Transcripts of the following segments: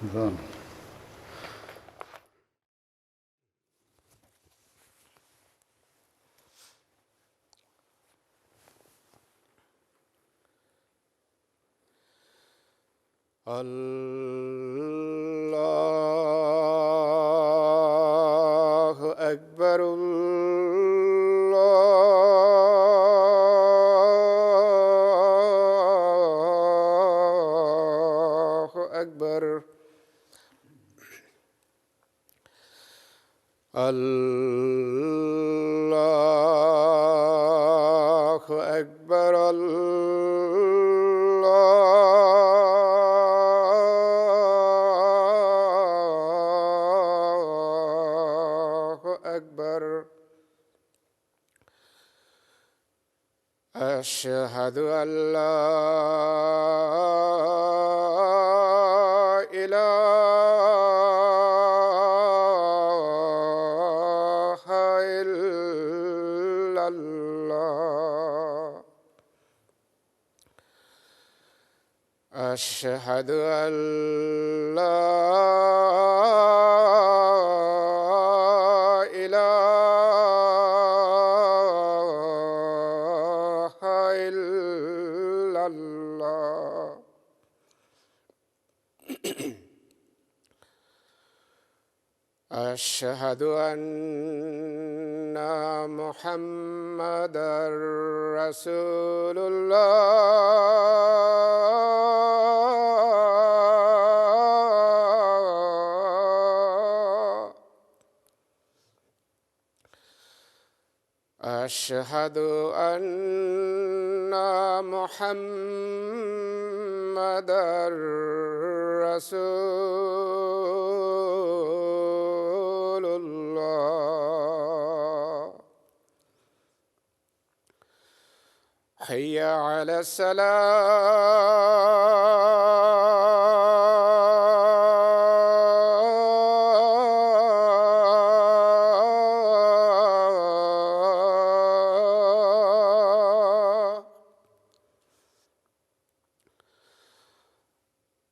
Done. اللہ اکبر اللہ اکبر اللہ اکبر أشهد أن لا إله إلا الله أشهد أن لا أشهد أن محمدًا رسول الله أشهد أن محمدًا رسول الله حي على الصلاة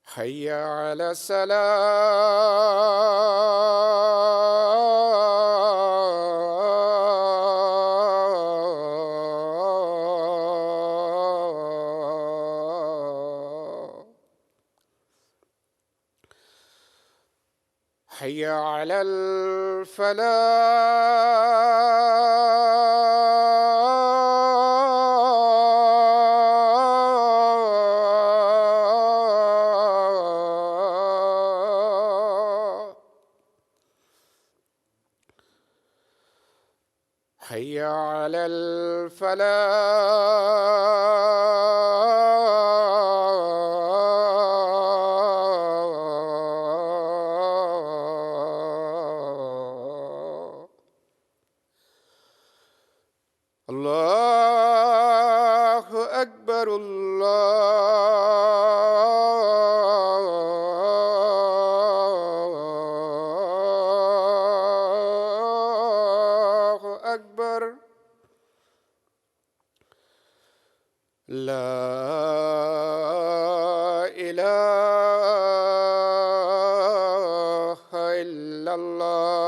حي على الصلاة حي على الفلاح حي على الفلاح الله أكبر الله أكبر لا إله إلا الله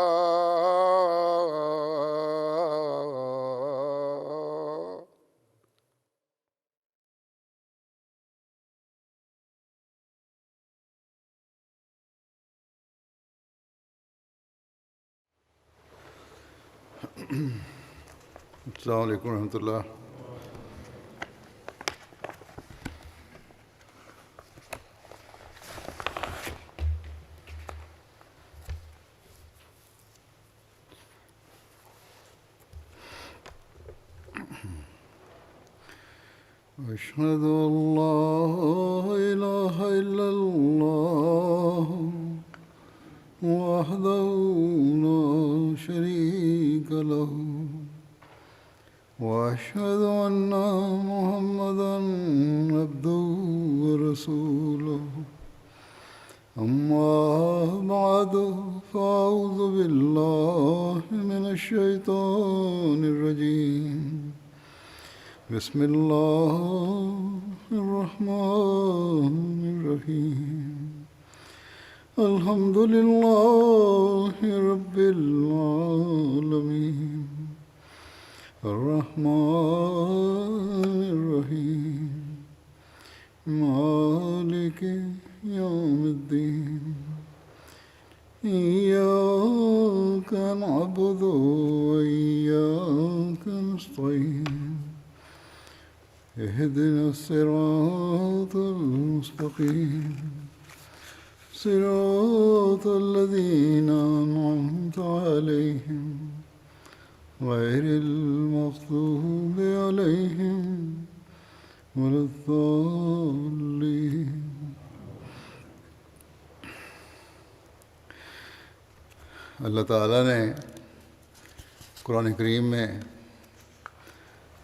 السلام علیکم ورحمۃ اللہ. أشهد أن لا إله إلا الله وحده لا شريك له وأشهد أن محمدًا عبده ورسوله أما بعد فأعوذ بالله من الشيطان الرجيم بسم الله الرحمن الرحيم الحمد لله رب العالمين الرحمن الرحيم مالك يوم الدين إياك نعبد وإياك نستعين اهدنا الصراط المستقيم صراط الذين أنعمت عليهم غير المغضوب عليهم ولا الضالين. اللہ تعالیٰ نے قرآن کریم میں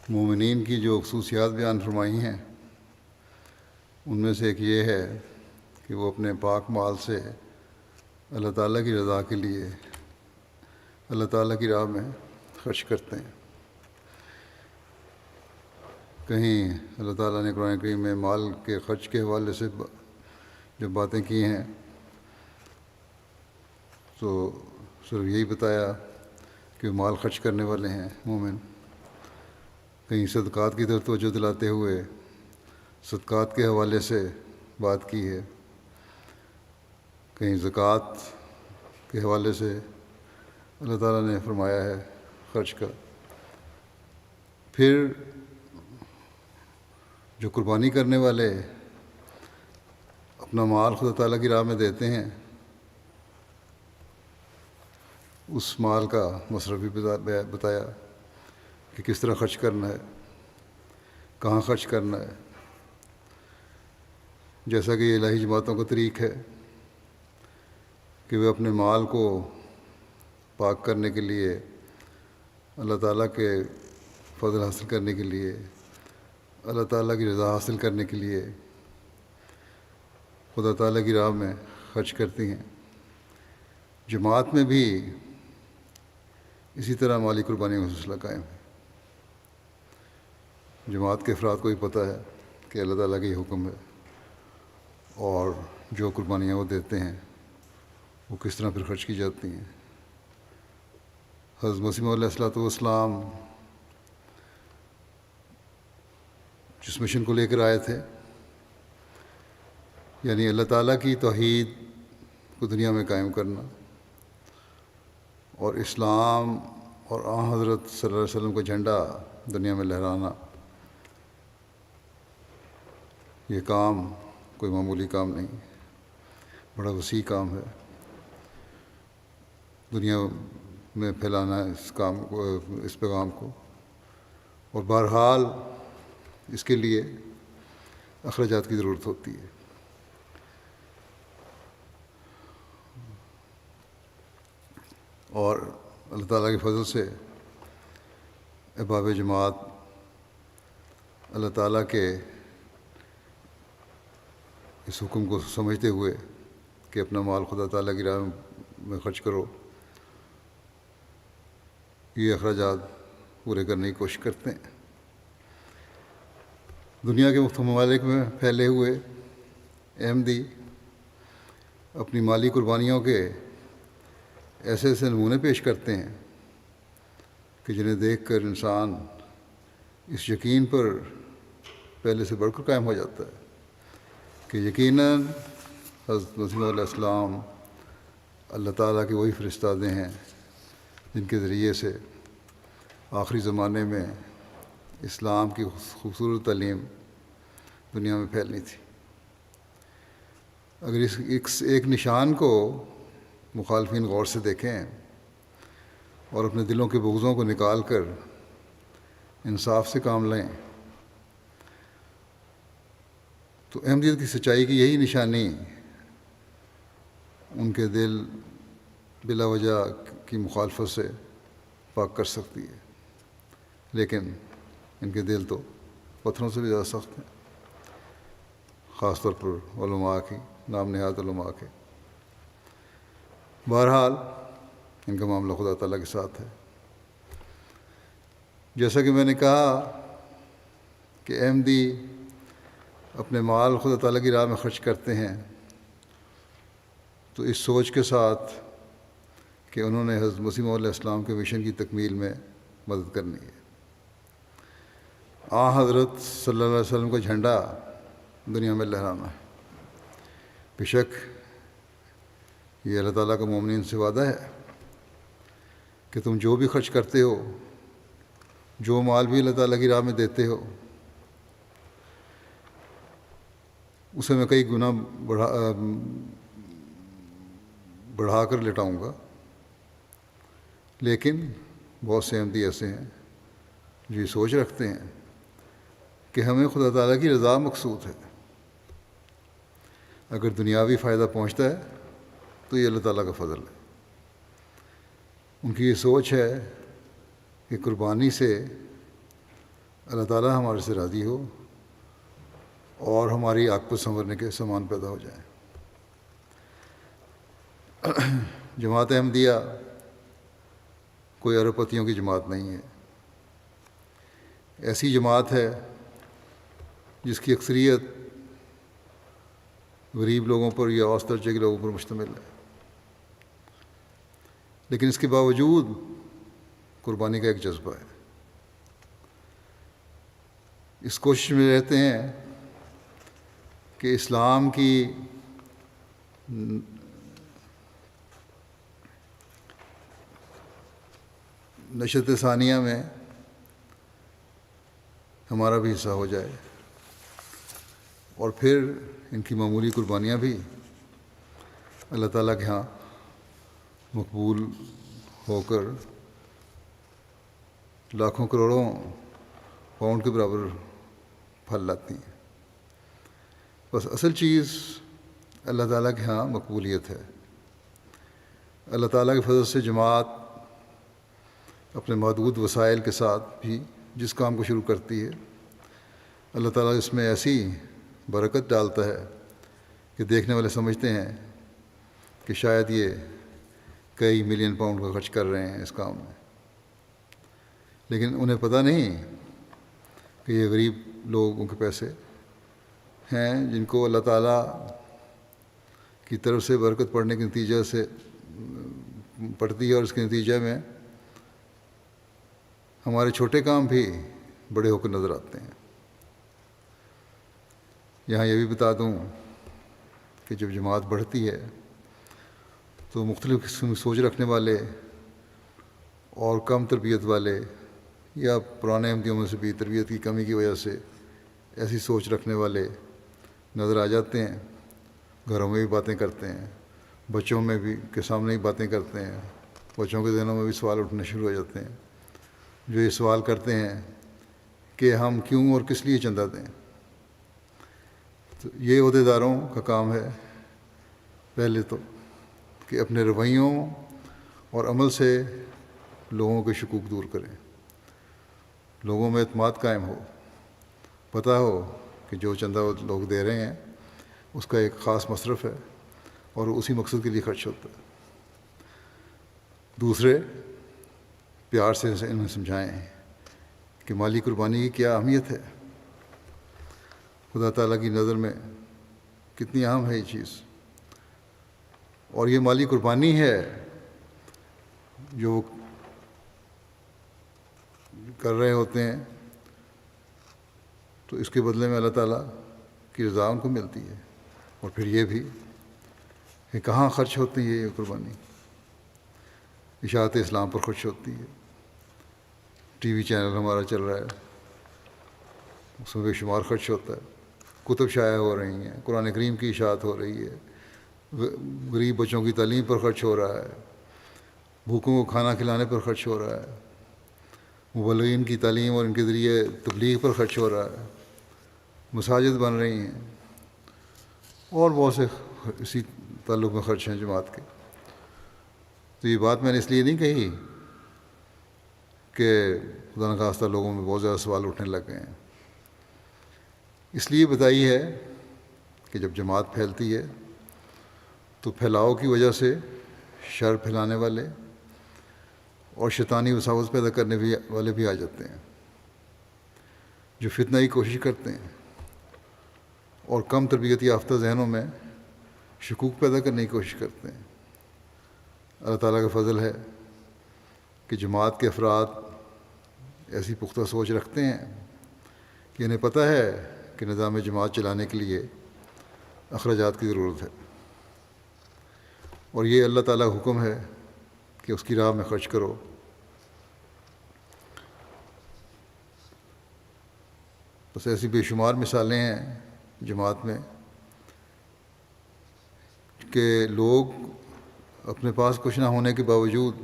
مومنین کی جو خصوصیات بیان فرمائی ہیں ان میں سے ایک یہ ہے کہ وہ اپنے پاک مال سے اللہ تعالیٰ کی رضا کے لیے اللہ تعالیٰ کی راہ میں خرچ کرتے ہیں. کہیں اللہ تعالیٰ نے قرآن کریم میں مال کے خرچ کے حوالے سے جو باتیں کی ہیں تو صرف یہی بتایا کہ وہ مال خرچ کرنے والے ہیں مومن. کہیں صدقات کی طرف توجہ دلاتے ہوئے صدقات کے حوالے سے بات کی ہے. کہیں زکوٰۃ کے حوالے سے اللہ تعالیٰ نے فرمایا ہے خرچ کا. پھر جو قربانی کرنے والے اپنا مال خدا تعالیٰ کی راہ میں دیتے ہیں اس مال کا مصرف بھی بتایا کہ کس طرح خرچ کرنا ہے، کہاں خرچ کرنا ہے. جیسا کہ یہ الہی جماعتوں کا طریق ہے کہ وہ اپنے مال کو پاک کرنے کے لیے، اللہ تعالیٰ کے فضل حاصل کرنے کے لیے، اللہ تعالیٰ کی رضا حاصل کرنے کے لیے خدا تعالیٰ کی راہ میں خرچ کرتی ہیں. جماعت میں بھی اسی طرح مالی قربانی کا سلسلہ قائم ہے. جماعت کے افراد کو بھی پتہ ہے کہ اللہ تعالیٰ کا یہ حکم ہے اور جو قربانیاں وہ دیتے ہیں وہ کس طرح پھر خرچ کی جاتی ہیں. حضرت مسیح علیہ السلام جس مشن کو لے کر آئے تھے، یعنی اللہ تعالیٰ کی توحید کو دنیا میں قائم کرنا اور اسلام اور آن حضرت صلی اللہ علیہ وسلم کا جھنڈا دنیا میں لہرانا، یہ کام کوئی معمولی کام نہیں، بڑا وسیع کام ہے. دنیا میں پھیلانا اس کام کو، اس پیغام کو، اور بہرحال اس کے لیے اخراجات کی ضرورت ہوتی ہے. اور اللہ تعالیٰ کے فضل سے احباب جماعت اللہ تعالیٰ کے اس حکم کو سمجھتے ہوئے کہ اپنا مال خدا تعالیٰ کی راہ میں خرچ کرو، یہ اخراجات پورے کرنے کی کوشش کرتے ہیں. دنیا کے مختلف ممالک میں پھیلے ہوئے احمدی اپنی مالی قربانیوں کے ایسے ایسے نمونے پیش کرتے ہیں کہ جنہیں دیکھ کر انسان اس یقین پر پہلے سے بڑھ کر قائم ہو جاتا ہے کہ یقیناً حضرت مسیح علیہ السلام اللہ تعالیٰ کے وہی فرستادے ہیں جن کے ذریعے سے آخری زمانے میں اسلام کی خوبصورت تعلیم دنیا میں پھیلنی تھی. اگر اس ایک نشان کو مخالفین غور سے دیکھیں اور اپنے دلوں کے بغضوں کو نکال کر انصاف سے کام لیں تو احمدیت کی سچائی کی یہی نشانی ان کے دل بلا وجہ کی مخالفت سے پاک کر سکتی ہے. لیکن ان کے دل تو پتھروں سے بھی زیادہ سخت ہیں، خاص طور پر علماء کی، نام نہاد علماء کے. بہرحال ان کا معاملہ خدا تعالیٰ کے ساتھ ہے. جیسا کہ میں نے کہا کہ احمدی اپنے مال خدا تعالیٰ کی راہ میں خرچ کرتے ہیں تو اس سوچ کے ساتھ کہ انہوں نے حضرت مسیح موعود علیہ السلام کے مشن کی تکمیل میں مدد کرنی ہے۔ حضرت صلی اللہ علیہ وسلم کا جھنڈا دنیا میں لہرانا ہے۔ بے شک یہ اللہ تعالیٰ کا مومنین سے وعدہ ہے کہ تم جو بھی خرچ کرتے ہو، جو مال بھی اللہ تعالیٰ کی راہ میں دیتے ہو، اسے میں کئی گنا بڑھا کر لٹاؤں گا، لیکن بہت سے احمدی ایسے ہیں جو یہ سوچ رکھتے ہیں کہ ہمیں خدا تعالیٰ کی رضا مقصود ہے، اگر دنیاوی فائدہ پہنچتا ہے تو یہ اللہ تعالیٰ کا فضل ہے۔ ان کی یہ سوچ ہے کہ قربانی سے اللہ تعالیٰ ہمارے سے راضی ہو اور ہماری آنکھ کو سنورنے کے سامان پیدا ہو جائیں۔ جماعت احمدیہ کوئی ارب پتیوں کی جماعت نہیں ہے، ایسی جماعت ہے جس کی اکثریت غریب لوگوں پر یا اوسط درجے کے لوگوں پر مشتمل ہے، لیکن اس کے باوجود قربانی کا ایک جذبہ ہے۔ اس کوشش میں رہتے ہیں کہ اسلام کی نشت ثانیہ میں ہمارا بھی حصہ ہو جائے، اور پھر ان کی معمولی قربانیاں بھی اللہ تعالیٰ کے ہاں مقبول ہو کر لاکھوں کروڑوں پاؤنڈ کے برابر پھل لاتی ہیں۔ بس اصل چیز اللہ تعالیٰ کے ہاں مقبولیت ہے۔ اللہ تعالیٰ کے فضل سے جماعت اپنے محدود وسائل کے ساتھ بھی جس کام کو شروع کرتی ہے، اللہ تعالیٰ اس میں ایسی برکت ڈالتا ہے کہ دیکھنے والے سمجھتے ہیں کہ شاید یہ کئی ملین پاؤنڈ کا خرچ کر رہے ہیں اس کام میں، لیکن انہیں پتہ نہیں کہ یہ غریب لوگوں کے پیسے ہیں جن کو اللہ تعالیٰ کی طرف سے برکت پڑنے کے نتیجے سے پڑتی ہے، اور اس کے نتیجے میں ہمارے چھوٹے کام بھی بڑے ہو کر نظر آتے ہیں۔ یہاں یہ بھی بتا دوں کہ جب جماعت بڑھتی ہے تو مختلف قسم کی سوچ رکھنے والے اور کم تربیت والے یا پرانے احمدیوں میں سے بھی تربیت کی کمی کی وجہ سے ایسی سوچ رکھنے والے نظر آ جاتے ہیں، گھروں میں بھی باتیں کرتے ہیں، بچوں میں بھی کے سامنے ہی باتیں کرتے ہیں، بچوں کے ذہنوں میں بھی سوال اٹھنے شروع ہو جاتے ہیں، جو یہ سوال کرتے ہیں کہ ہم کیوں اور کس لیے چندہ دیں۔ تو یہ عہدیداروں کا کام ہے پہلے تو کہ اپنے رویوں اور عمل سے لوگوں کے شکوک دور کریں، لوگوں میں اعتماد قائم ہو، پتہ ہو کہ جو چندہ لوگ دے رہے ہیں اس کا ایک خاص مصرف ہے اور اسی مقصد کے لیے خرچ ہوتا ہے۔ دوسرے پیار سے انہیں سمجھائیں کہ مالی قربانی کی کیا اہمیت ہے، خدا تعالیٰ کی نظر میں کتنی اہم ہے یہ چیز، اور یہ مالی قربانی ہے جو کر رہے ہوتے ہیں تو اس کے بدلے میں اللہ تعالیٰ کی رضا ان کو ملتی ہے۔ اور پھر یہ بھی کہ کہاں خرچ ہوتی ہے یہ قربانی، اشاعت اسلام پر خرچ ہوتی ہے، ٹی وی چینل ہمارا چل رہا ہے اس میں بے شمار خرچ ہوتا ہے، کتب شائع ہو رہی ہیں، قرآن کریم کی اشاعت ہو رہی ہے، غریب بچوں کی تعلیم پر خرچ ہو رہا ہے، بھوکوں کو کھانا کھلانے پر خرچ ہو رہا ہے، مبلغین کی تعلیم اور ان کے ذریعے تبلیغ پر خرچ ہو رہا ہے، مساجد بن رہی ہیں، اور بہت سے اسی تعلق میں خرچ ہیں جماعت کے۔ تو یہ بات میں نے اس لیے نہیں کہی کہ خدا نخواستہ لوگوں میں بہت زیادہ سوال اٹھنے لگ گئے ہیں، اس لیے بتائی ہے کہ جب جماعت پھیلتی ہے تو پھیلاؤ کی وجہ سے شر پھیلانے والے اور شیطانی وساوس پیدا کرنے والے بھی آ جاتے ہیں، جو فتنہ کی کوشش کرتے ہیں اور کم تربیت یافتہ ذہنوں میں شکوک پیدا کرنے کی کوشش کرتے ہیں۔ اللہ تعالیٰ کا فضل ہے کہ جماعت کے افراد ایسی پختہ سوچ رکھتے ہیں کہ انہیں پتہ ہے کہ نظام جماعت چلانے کے لیے اخراجات کی ضرورت ہے، اور یہ اللہ تعالیٰ کا حکم ہے کہ اس کی راہ میں خرچ کرو۔ بس ایسی بے شمار مثالیں ہیں جماعت میں کہ لوگ اپنے پاس کچھ نہ ہونے کے باوجود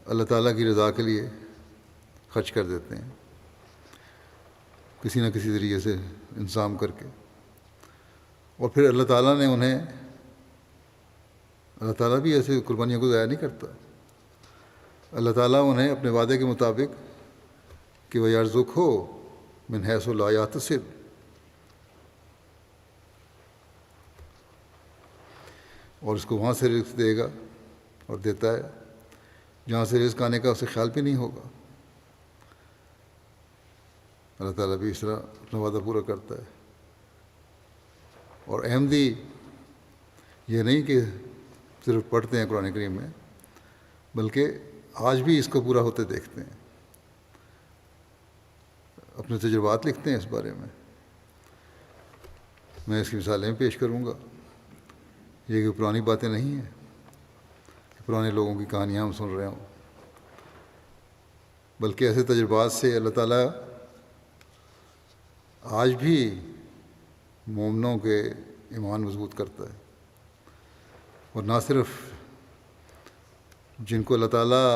اللہ تعالیٰ کی رضا کے لیے خرچ کر دیتے ہیں، کسی نہ کسی ذریعے سے انتظام کر کے، اور پھر اللہ تعالیٰ بھی ایسے قربانیوں کو ضائع نہیں کرتا۔ اللہ تعالیٰ انہیں اپنے وعدے کے مطابق کہ وَيَرْزُقْهُ مِنْ حَيْثُ لَا يَحْتَسِبُ، اور اس کو وہاں سے رزق دے گا اور دیتا ہے جہاں سے رزق آنے کا اسے خیال بھی نہیں ہوگا۔ اللہ تعالیٰ بھی اس طرح اپنا وعدہ پورا کرتا ہے۔ اور احمدی یہ نہیں کہ صرف پڑھتے ہیں قرآن کریم میں، بلکہ آج بھی اس کو پورا ہوتے دیکھتے ہیں، اپنے تجربات لکھتے ہیں اس بارے میں۔ میں اس کی مثالیں پیش کروں گا، یہ کہ پرانی باتیں نہیں ہیں کہ پرانے لوگوں کی کہانیاں ہم سن رہے ہوں، بلکہ ایسے تجربات سے اللہ تعالیٰ آج بھی مومنوں کے ایمان مضبوط کرتا ہے، اور نہ صرف جن کو اللہ تعالیٰ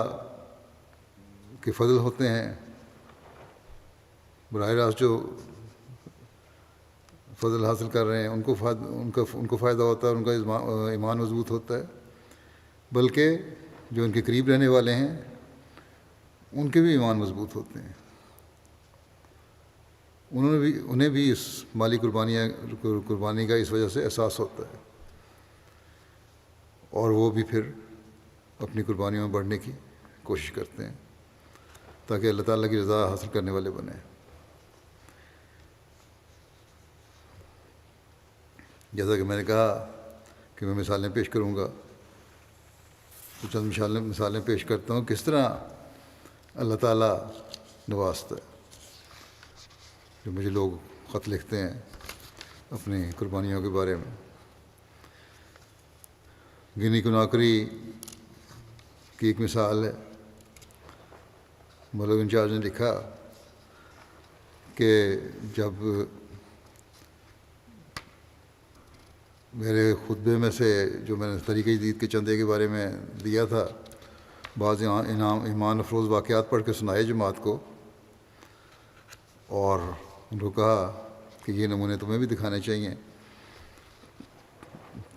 کے فضل ہوتے ہیں، براہ راست جو فضل حاصل کر رہے ہیں ان کو فائدہ ہوتا ہے، ان کا ایمان مضبوط ہوتا ہے، بلکہ جو ان کے قریب رہنے والے ہیں ان کے بھی ایمان مضبوط ہوتے ہیں، انہیں بھی اس مالی قربانی کا اس وجہ سے احساس ہوتا ہے، اور وہ بھی پھر اپنی قربانیوں میں بڑھنے کی کوشش کرتے ہیں تاکہ اللہ تعالیٰ کی رضا حاصل کرنے والے بنیں۔ جیسا کہ میں نے کہا کہ میں مثالیں پیش کروں گا، تو چند مثالیں پیش کرتا ہوں کس طرح اللہ تعالیٰ نوازتا ہے۔ جو مجھے لوگ خط لکھتے ہیں اپنی قربانیوں کے بارے میں، گنی کناکری کی ایک مثال ہے۔ ملک انچارج نے لکھا کہ جب میرے خطبے میں سے جو میں نے طریقہ جدید کے چندے کے بارے میں دیا تھا، بعض ایمان افروز واقعات پڑھ کے سنائے جماعت کو، اور ان کو کہا کہ یہ نمونے تمہیں بھی دکھانے چاہیے۔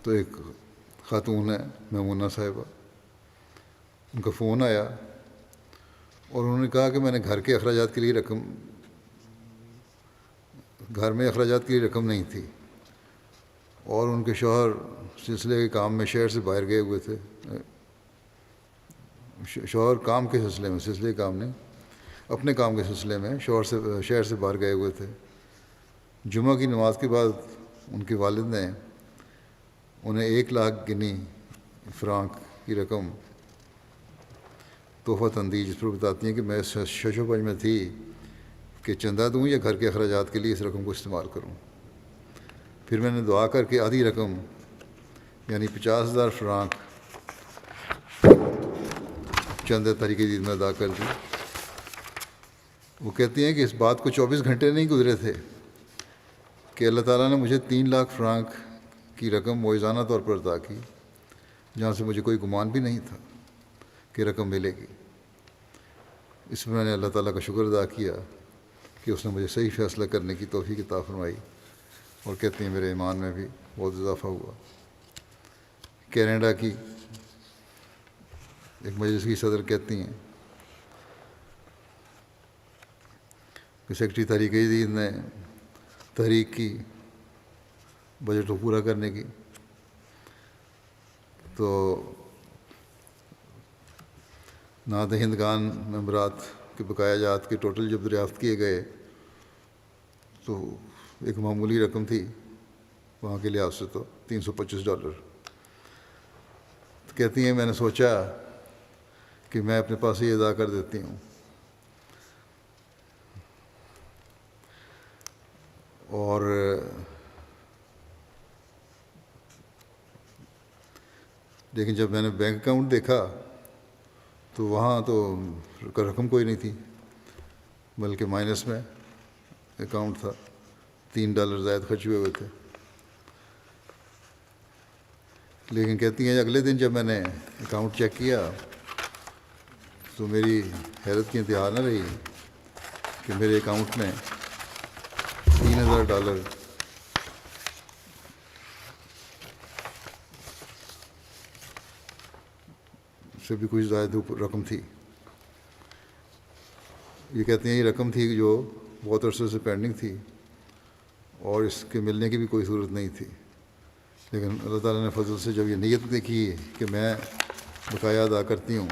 تو ایک خاتون ہے میمونہ صاحبہ، ان کا فون آیا اور انہوں نے کہا کہ میں نے گھر میں اخراجات کے لیے رقم نہیں تھی، اور ان کے شوہر سلسلے کے کام میں شہر سے باہر گئے ہوئے تھے۔ شوہر کام کے سلسلے میں، سلسلے کام نہیں، اپنے کام کے سلسلے میں شہر سے باہر گئے ہوئے تھے۔ جمعہ کی نماز کے بعد ان کے والد نے انہیں 1,00,000 گنی فرانک کی رقم تحفہ دی، جس پر بتاتی ہیں کہ میں شش و پنج میں تھی کہ چندہ دوں یا گھر کے اخراجات کے لیے اس رقم کو استعمال کروں۔ پھر میں نے دعا کر کے آدھی رقم یعنی 50,000 فرانک چندہ طریقے جدید میں ادا کر دی۔ وہ کہتی ہیں کہ اس بات کو 24 گھنٹے نہیں گزرے تھے کہ اللہ تعالیٰ نے مجھے 3,00,000 فرانک کی رقم معجزانہ طور پر عطا کی، جہاں سے مجھے کوئی گمان بھی نہیں تھا کہ رقم ملے گی۔ اس میں نے اللہ تعالیٰ کا شکر ادا کیا کہ اس نے مجھے صحیح فیصلہ کرنے کی توفیق عطا فرمائی، اور کہتی ہیں میرے ایمان میں بھی بہت اضافہ ہوا۔ کینیڈا کی ایک مجلس کی صدر کہتی ہیں کہ سیکرٹری تحریک جدید نے تحریک کی بجٹ کو پورا کرنے کی، تو نادہندگان ممبرات کے بقایا جات کے ٹوٹل جب دریافت کیے گئے تو ایک معمولی رقم تھی وہاں کے لحاظ سے تو $325۔ تو کہتی ہیں میں نے سوچا کہ میں اپنے پاس ہی ادا کر دیتی ہوں، اور لیکن جب میں نے بینک اکاؤنٹ دیکھا تو وہاں تو رقم کوئی نہیں تھی، بلکہ مائنس میں اکاؤنٹ تھا، $3 زائد خرچ ہوئے تھے۔ لیکن کہتی ہیں اگلے دن جب میں نے اکاؤنٹ چیک کیا تو میری حیرت کی انتہا نہ رہی کہ میرے اکاؤنٹ میں $3000 سے بھی کچھ زائد رقم تھی۔ یہ کہتے ہیں یہ رقم تھی جو بہت عرصے سے پینڈنگ تھی اور اس کے ملنے کی بھی کوئی صورت نہیں تھی، لیکن اللہ تعالیٰ نے فضل سے جب یہ نیت دیکھی کہ میں بقایا ادا کرتی ہوں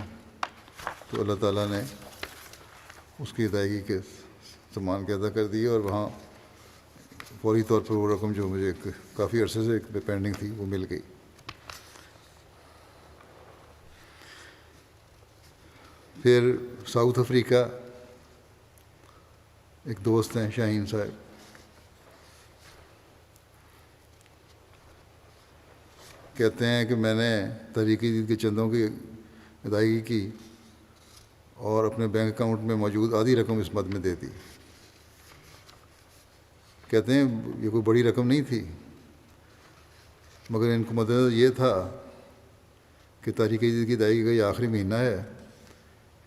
تو اللہ تعالیٰ نے اس کی ادائیگی کے سامان کے ادا کر دیے، اور وہاں فوری طور پر وہ رقم جو مجھے کافی عرصے سے پینڈنگ تھی وہ مل گئی۔ پھر ساؤتھ افریقہ ایک دوست ہیں شاہین صاحب، کہتے ہیں کہ میں نے تحریک جدید کے چندوں کی ادائیگی کی اور اپنے بینک اکاؤنٹ میں موجود آدھی رقم اس مد میں دے دی۔ کہتے ہیں یہ کوئی بڑی رقم نہیں تھی، مگر ان کو مد نظر یہ تھا کہ تحریک جدید کی ادائیگی کا یہ آخری مہینہ ہے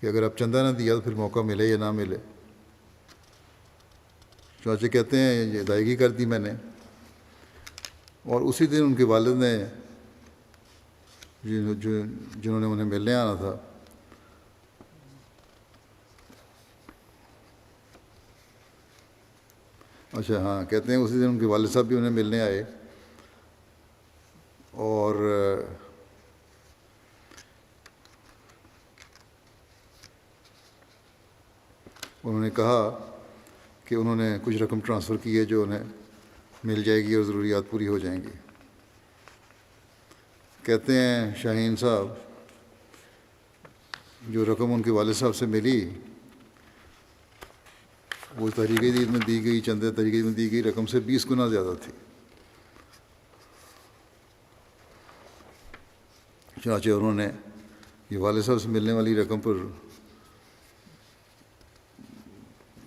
کہ اگر اب چندہ نہ دیا تو پھر موقع ملے یا نہ ملے۔ چنانچہ کہتے ہیں یہ ادائیگی کر دی میں نے، اور اسی دن ان کے والد نے جنہوں نے انہیں ملنے آنا تھا اچھا ہاں کہتے ہیں اسی دن ان کے والد صاحب بھی انہیں ملنے آئے، اور انہوں نے کہا کہ انہوں نے کچھ رقم ٹرانسفر کی ہے جو انہیں مل جائے گی اور ضروریات پوری ہو جائیں گی۔ کہتے ہیں شاہین صاحب جو رقم ان کے والد صاحب سے ملی وہ تحریک جدید میں دی گئی چندے تحریک جدید میں دی گئی رقم سے 20 گنا زیادہ تھی۔ چنانچہ انہوں نے یہ والد صاحب سے ملنے والی رقم پر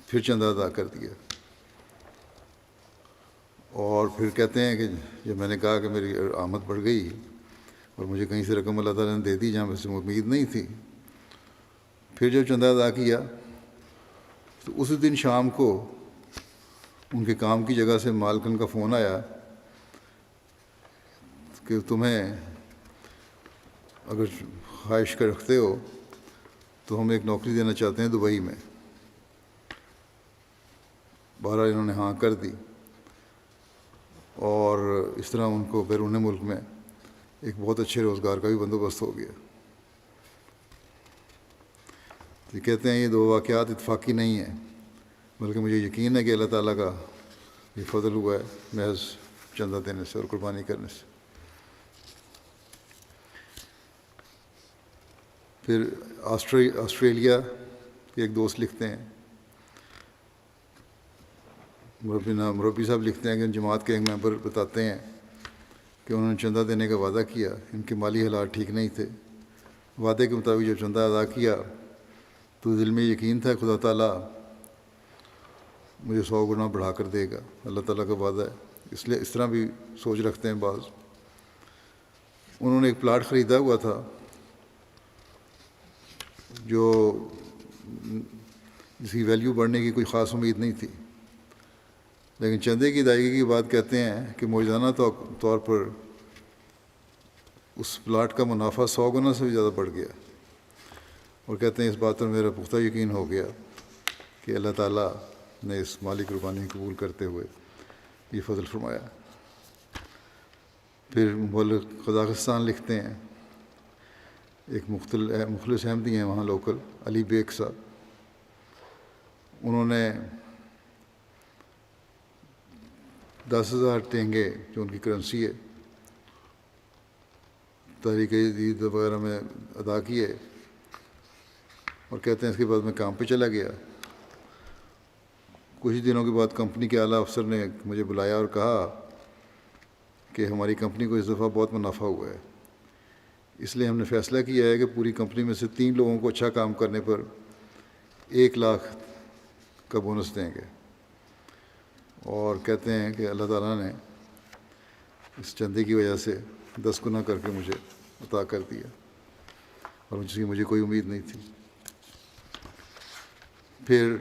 پھر چندہ ادا کر دیا، اور پھر کہتے ہیں کہ جب میں نے کہا کہ میری آمد بڑھ گئی اور مجھے کہیں سے رقم اللہ تعالیٰ نے دے دی جہاں سے امید نہیں تھی، پھر جب چندہ ادا کیا تو اسی دن شام کو ان کے کام کی جگہ سے مالکن کا فون آیا کہ تمہیں اگر خواہش کر رکھتے ہو تو ہم ایک نوکری دینا چاہتے ہیں دبئی میں۔ بہرحال انہوں نے ہاں کر دی، اور اس طرح ان کو بیرون ملک میں ایک بہت اچھے روزگار کا بھی بندوبست ہو گیا۔ یہ کہتے ہیں یہ دو واقعات اتفاقی نہیں ہیں، بلکہ مجھے یقین ہے کہ اللہ تعالیٰ کا یہ فضل ہوا ہے محض چندہ دینے سے اور قربانی کرنے سے۔ پھر آسٹریلیا کے ایک دوست لکھتے ہیں، مربی صاحب لکھتے ہیں کہ جماعت کے ایک ممبر بتاتے ہیں کہ انہوں نے چندہ دینے کا وعدہ کیا، ان کے مالی حالات ٹھیک نہیں تھے، وعدے کے مطابق جب چندہ ادا کیا تو دل میں یقین تھا خدا تعالیٰ مجھے 100 گنا بڑھا کر دے گا، اللہ تعالیٰ کا وعدہ ہے، اس لیے اس طرح بھی سوچ رکھتے ہیں بعض۔ انہوں نے ایک پلاٹ خریدا ہوا تھا جو جس کی ویلیو بڑھنے کی کوئی خاص امید نہیں تھی، لیکن چندے کی ادائیگی کی بات کہتے ہیں کہ موجودانہ طور پر اس پلاٹ کا منافع 100 گنا سے بھی زیادہ بڑھ گیا، اور کہتے ہیں اس بات پر میرا پختہ یقین ہو گیا کہ اللہ تعالیٰ نے اس مالی قربانی قبول کرتے ہوئے یہ فضل فرمایا۔ پھر ملک قزاقستان لکھتے ہیں، ایک مخلص احمدی ہیں وہاں لوکل، علی بیگ صاحب، انہوں نے 10,000 ٹینگے جو ان کی کرنسی ہے تحریک جدید وغیرہ میں ادا کیے، اور کہتے ہیں اس کے بعد میں کام پہ چلا گیا۔ کچھ دنوں کے بعد کمپنی کے اعلیٰ افسر نے مجھے بلایا اور کہا کہ ہماری کمپنی کو اس دفعہ بہت منافع ہوا ہے، اس لیے ہم نے فیصلہ کیا ہے کہ پوری کمپنی میں سے 3 لوگوں کو اچھا کام کرنے پر 1 لاکھ کا بونس دیں گے، اور کہتے ہیں کہ اللہ تعالیٰ نے اس چندے کی وجہ سے 10 گنا کر کے مجھے عطا کر دیا، اور جس کی مجھے کوئی امید نہیں تھی۔ پھر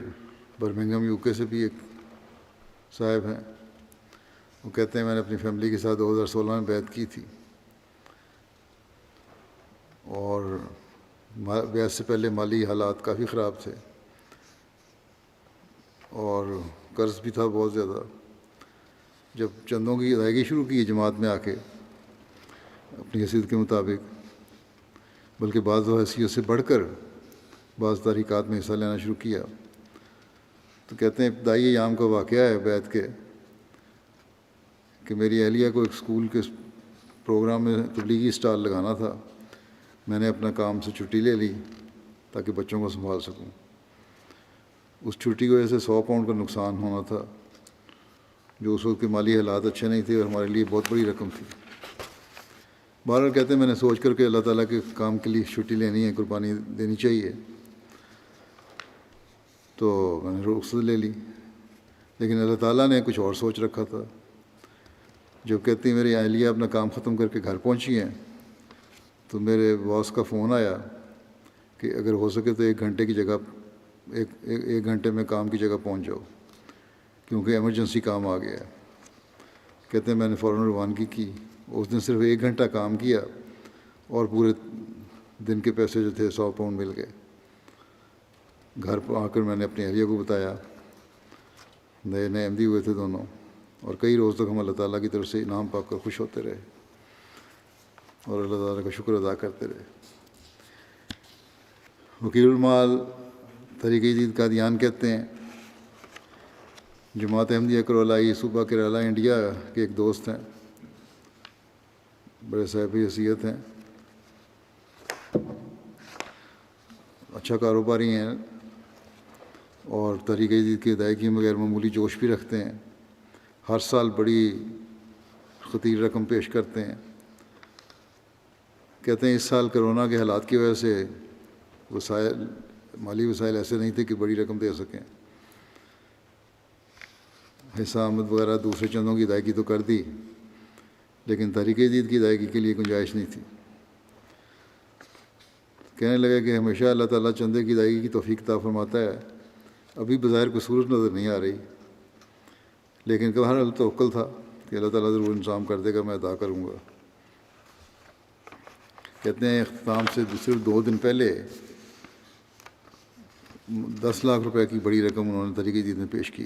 برمنگھم UK سے بھی ایک صاحب ہیں، وہ کہتے ہیں میں نے اپنی فیملی کے ساتھ 2016 میں بیعت کی تھی، اور بیعت سے پہلے مالی حالات کافی خراب تھے اور قرض بھی تھا بہت زیادہ۔ جب چندوں کی ادائیگی شروع کی جماعت میں آ کے اپنی حیثیت کے مطابق، بلکہ بعض حیثیت سے بڑھ کر بعض تحریکات میں حصہ لینا شروع کیا، تو کہتے ہیں ابتدائی ایام کا واقعہ ہے بیعت کے کہ میری اہلیہ کو ایک اسکول کے پروگرام میں تبلیغی اسٹال لگانا تھا۔ میں نے اپنا کام سے چھٹی لے لی تاکہ بچوں کو سنبھال سکوں۔ اس چھٹی کی وجہ سے 100 پاؤنڈ کا نقصان ہونا تھا، جو اس وقت کے مالی حالات اچھے نہیں تھے اور ہمارے لیے بہت بڑی رقم تھی۔ بہرحال کہتے ہیں میں نے سوچ کر کہ اللہ تعالیٰ کے کام کے لیے چھٹی لینی ہے، قربانی دینی چاہیے، تو میں نے رخصت لے لی، لیکن اللہ تعالیٰ نے کچھ اور سوچ رکھا تھا۔ جب کہتی میری اہلیہ اپنا کام ختم کر کے گھر پہنچی ہیں تو میرے باس کا فون آیا کہ اگر ہو سکے تو 1 گھنٹے کی جگہ ایک گھنٹے میں کام کی جگہ پہنچ جاؤ، کیونکہ ایمرجنسی کام آ گیا ہے۔ کہتے ہیں میں نے فوراً روانگی کی۔ اس دن صرف 1 گھنٹہ کام کیا اور پورے دن کے پیسے جو تھے 100 پاؤنڈ مل گئے۔ گھر پر آ کر میں نے اپنی اہلیہ کو بتایا، نئے نئے احمدی ہوئے تھے دونوں، اور کئی روز تک ہم اللہ تعالیٰ کی طرف سے انعام پا کر خوش ہوتے رہے اور اللہ تعالیٰ کا شکر ادا کرتے رہے۔ وکیل المال تحریک جدید قادیان کہتے ہیں جماعت احمدیہ کرولائی صوبہ کیرالہ انڈیا کے ایک دوست ہیں، بڑے صاحب حیثیت ہیں، اچھا کاروباری ہیں، اور تحریک جدید کی ادائیگی میں غیر معمولی جوش بھی رکھتے ہیں۔ ہر سال بڑی خطیر رقم پیش کرتے ہیں۔ کہتے ہیں اس سال کرونا کے حالات کی وجہ سے مالی وسائل ایسے نہیں تھے کہ بڑی رقم دے سکیں۔ حصہ آمد وغیرہ دوسرے چندوں کی ادائیگی تو کر دی، لیکن تحریک جدید کی ادائیگی کے لیے گنجائش نہیں تھی۔ کہنے لگا کہ ہمیشہ اللہ تعالیٰ چندے کی ادائیگی کی توفیق عطا فرماتا ہے، ابھی بظاہر کوئی صورت نظر نہیں آ رہی، لیکن بہرحال توکل تھا کہ اللہ تعالیٰ ضرور انتظام کر دے گا، میں ادا کروں گا۔ کہتے ہیں اختتام سے صرف 2 دن پہلے 10 لاکھ روپے کی بڑی رقم انہوں نے تحریک جدید میں پیش کی۔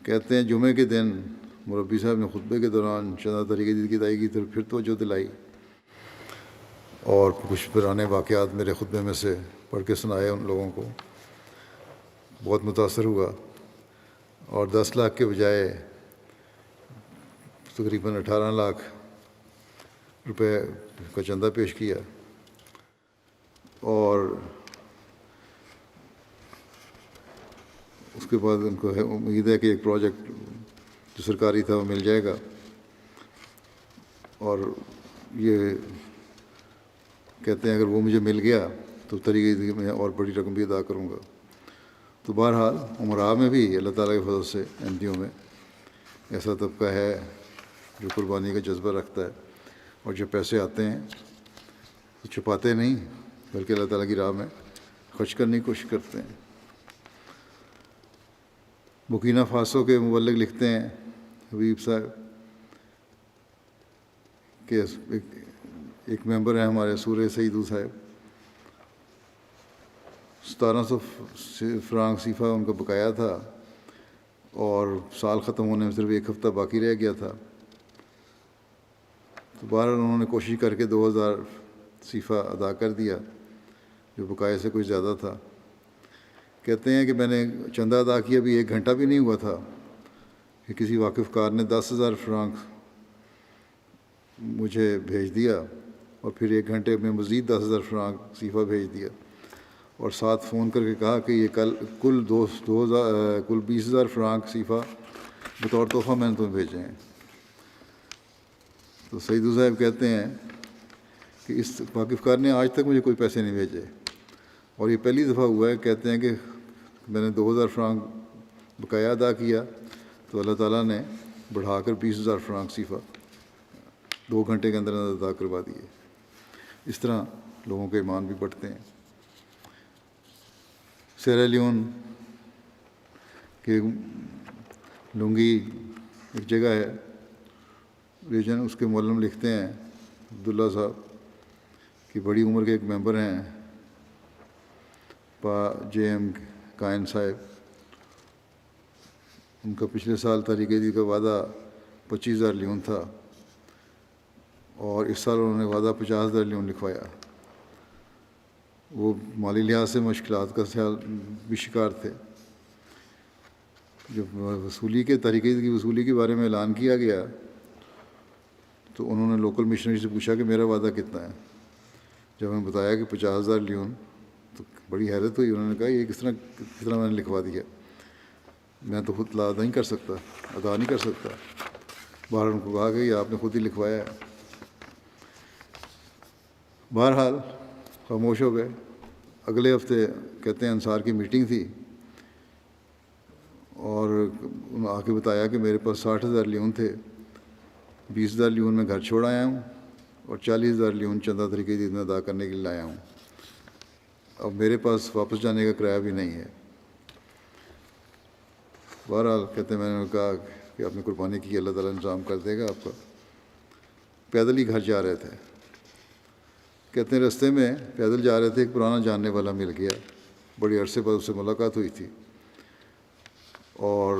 کہتے ہیں جمعے کے دن مربی صاحب نے خطبے کے دوران چندہ تحریک جدید کی ادائیگی کی طرف پھر توجہ دلائی، اور کچھ پرانے واقعات میرے خطبے میں سے پڑھ کے سنائے ان لوگوں کو۔ بہت متاثر ہوا، اور 10 لاکھ کے بجائے تقریباً 18 لاکھ روپے کا چندہ پیش کیا، اور اس کے بعد ان کو امید ہے کہ ایک پروجیکٹ جو سرکاری تھا وہ مل جائے گا، اور یہ کہتے ہیں اگر وہ مجھے مل گیا تو طریقے میں اور بڑی رقم بھی ادا کروں گا۔ تو بہرحال عمراء میں بھی اللہ تعالیٰ کے فضل سے احمدیوں میں ایسا طبقہ ہے جو قربانی کا جذبہ رکھتا ہے، اور جب پیسے آتے ہیں تو چھپاتے نہیں بلکہ اللہ تعالیٰ کی راہ میں خرچ کرنے کی کوشش کرتے ہیں۔ بورکینا فاسو کے مبلغ لکھتے ہیں حبیب صاحب کہ ایک ممبر ہیں ہمارے سورہ سعیدو صاحب، 1700 فرانک صیفہ ان کا بقایا تھا، اور سال ختم ہونے میں صرف 1 ہفتہ باقی رہ گیا تھا۔ تو بہرحال انہوں نے کوشش کر کے 2000 صیفہ ادا کر دیا، جو بقائے سے کچھ زیادہ تھا۔ کہتے ہیں کہ میں نے چندہ ادا کیا، ابھی 1 گھنٹہ بھی نہیں ہوا تھا کہ کسی واقف کار نے 10,000 فرانک مجھے بھیج دیا اور پھر 1 گھنٹے میں مزید 10,000 فرانک صیفہ بھیج دیا اور ساتھ فون کر کے کہا کہ یہ کل 20,000 فرانک صیفہ بطور تحفہ میں نے تمہیں بھیجے ہیں۔ تو سعید صاحب کہتے ہیں کہ اس واقف کار نے آج تک مجھے کوئی پیسے نہیں بھیجے اور یہ پہلی دفعہ ہوا ہے، کہتے ہیں کہ میں نے 2,000 فرانک بقایا ادا کیا تو اللہ تعالیٰ نے بڑھا کر 20,000 فرانک صیفہ 2 گھنٹے کے اندر ادا کروا دیے۔ اس طرح لوگوں کے ایمان بھی بڑھتے ہیں۔ سیرا لیون کے لنگی ایک جگہ ہے ریجن، اس کے معلم لکھتے ہیں عبداللہ صاحب کہ بڑی عمر کے ایک ممبر ہیں پا جے ایم کائن صاحب، ان کا پچھلے سال تحریک جدید کا وعدہ 25,000 لیون تھا اور اس سال انہوں نے وعدہ 50,000 لیون لکھوایا۔ وہ مالی لحاظ سے مشکلات کا بھی شکار تھے۔ جب وصولی کے تحریک جدید کی وصولی کے بارے میں اعلان کیا گیا تو انہوں نے لوکل مشنری سے پوچھا کہ میرا وعدہ کتنا ہے۔ جب ہمیں بتایا کہ 50,000 لیون تو بڑی حیرت ہوئی۔ انہوں نے کہا یہ کس طرح میں نے لکھوا دیا، میں تو خود ادا نہیں کر سکتا۔ باہر ان کو کہا کہ یہ آپ نے خود ہی لکھوایا ہے۔ بہرحال خاموش ہو گئے۔ اگلے ہفتے کہتے ہیں انصار کی میٹنگ تھی اور انہوں نے آ کے بتایا کہ میرے پاس 60,000 لیون تھے، 20,000 لیون میں گھر چھوڑ آیا ہوں اور 40,000 لیون چندہ طریقے جدید میں ادا کرنے کے لیے لایا ہوں۔ اب میرے پاس واپس جانے کا کرایہ بھی نہیں ہے۔ بہرحال کہتے ہیں میں نے کہا کہ آپ نے قربانی کی، اللہ تعالیٰ انتظام کر دے گا آپ کا۔ پیدل ہی گھر جا رہے تھے۔ کہتے ہیں رستے میں پیدل جا رہے تھے، ایک پرانا جاننے والا مل گیا، بڑی عرصے بعد اس سے ملاقات ہوئی تھی اور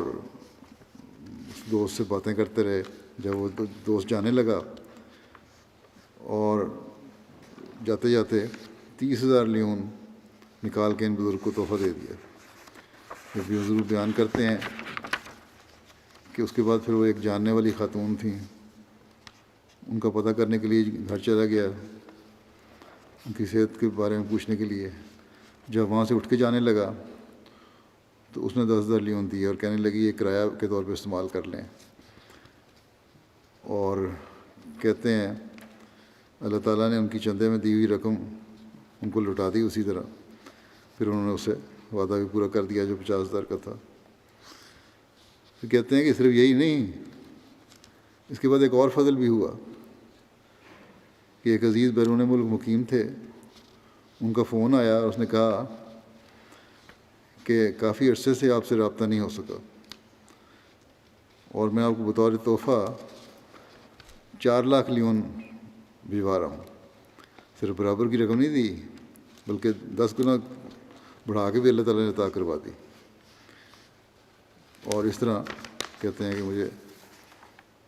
اس دوست سے باتیں کرتے رہے۔ جب وہ دوست جانے لگا اور جاتے جاتے 30,000 لیون نکال کے ان بزرگ کو تحفہ دے دیا۔ جب یہ بزرگ بیان کرتے ہیں کہ اس کے بعد پھر وہ ایک جاننے والی خاتون تھیں، ان کا پتہ کرنے کے لیے گھر چلا گیا، ان کی صحت کے بارے میں پوچھنے کے لیے۔ جب وہاں سے اٹھ کے جانے لگا تو اس نے 10,000 لیون دیے اور کہنے لگی یہ کرایہ کے طور پہ استعمال کر لیں۔ اور کہتے ہیں اللہ تعالیٰ نے ان کی چندے میں دی ہوئی رقم ان کو لوٹا دی اسی طرح۔ پھر انہوں نے اسے وعدہ بھی پورا کر دیا جو 50,000 کا تھا۔ پھر کہتے ہیں کہ صرف یہی نہیں، اس کے بعد ایک اور فضل بھی ہوا کہ ایک عزیز بیرون ملک مقیم تھے، ان کا فون آیا اور اس نے کہا کہ کافی عرصے سے آپ سے رابطہ نہیں ہو سکا اور میں آپ کو بطور تحفہ 4 لاکھ لیون بھجوا رہا ہوں۔ صرف برابر کی رقم نہیں دی بلکہ 10 گنا بڑھا کے بھی اللہ تعالیٰ نے عطا کروا دی۔ اور اس طرح کہتے ہیں کہ مجھے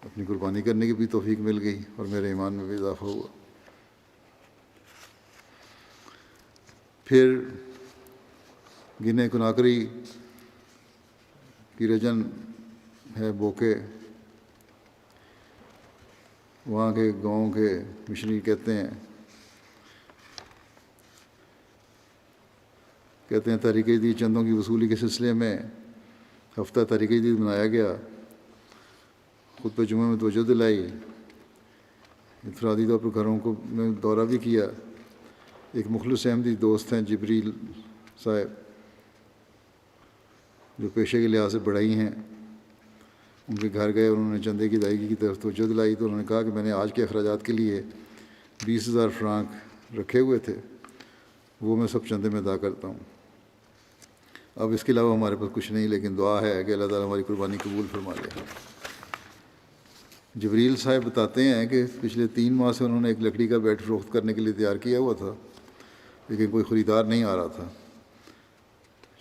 اپنی قربانی کرنے کی بھی توفیق مل گئی اور میرے ایمان میں بھی اضافہ ہوا۔ پھر گنے کناکری کی رجن ہے بوکے، وہاں کے گاؤں کے مشنری کہتے ہیں تحریک جدید چندوں کی وصولی کے سلسلے میں ہفتہ تحریک جدید منایا گیا۔ خطبہ جمعہ میں توجہ دلائی، انفرادی طور پر گھروں کو میں دورہ بھی کیا۔ ایک مخلص احمدی دوست ہیں جبریل صاحب جو پیشے کے لحاظ سے بڑائی ہیں، ان کے گھر گئے، انہوں نے چندے کی ادائیگی کی طرف توجہ دلائی تو انہوں نے کہا کہ میں نے آج کے اخراجات کے لیے 20,000 فرانک رکھے ہوئے تھے، وہ میں سب چندے میں ادا کرتا ہوں۔ اب اس کے علاوہ ہمارے پاس کچھ نہیں، لیکن دعا ہے کہ اللہ تعالیٰ ہماری قربانی قبول فرما لے۔ جبریل صاحب بتاتے ہیں کہ پچھلے 3 ماہ سے انہوں نے ایک لکڑی کا بیڈ فروخت کرنے کے لیے تیار کیا ہوا تھا، لیکن کوئی خریدار نہیں آ رہا تھا۔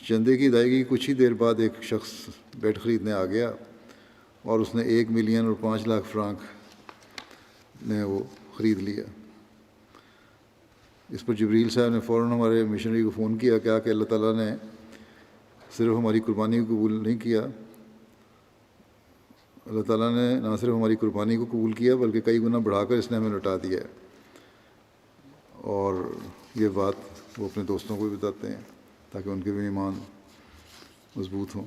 چندے کی ادائیگی کچھ ہی دیر بعد ایک شخص بیڈ خریدنے آ گیا اور اس نے 1 ملین اور 5 لاکھ فرانک میں وہ خرید لیا۔ اس پر جبریل صاحب نے فوراً ہمارے مشنری کو فون کیا کہ اللہ تعالیٰ نے صرف ہماری قربانی کو قبول نہیں کیا اللہ تعالیٰ نے نہ صرف ہماری قربانی کو قبول کیا بلکہ کئی گنا بڑھا کر اس نے ہمیں لوٹا دیا ہے، اور یہ بات وہ اپنے دوستوں کو بھی بتاتے ہیں تاکہ ان کے بھی ایمان مضبوط ہوں۔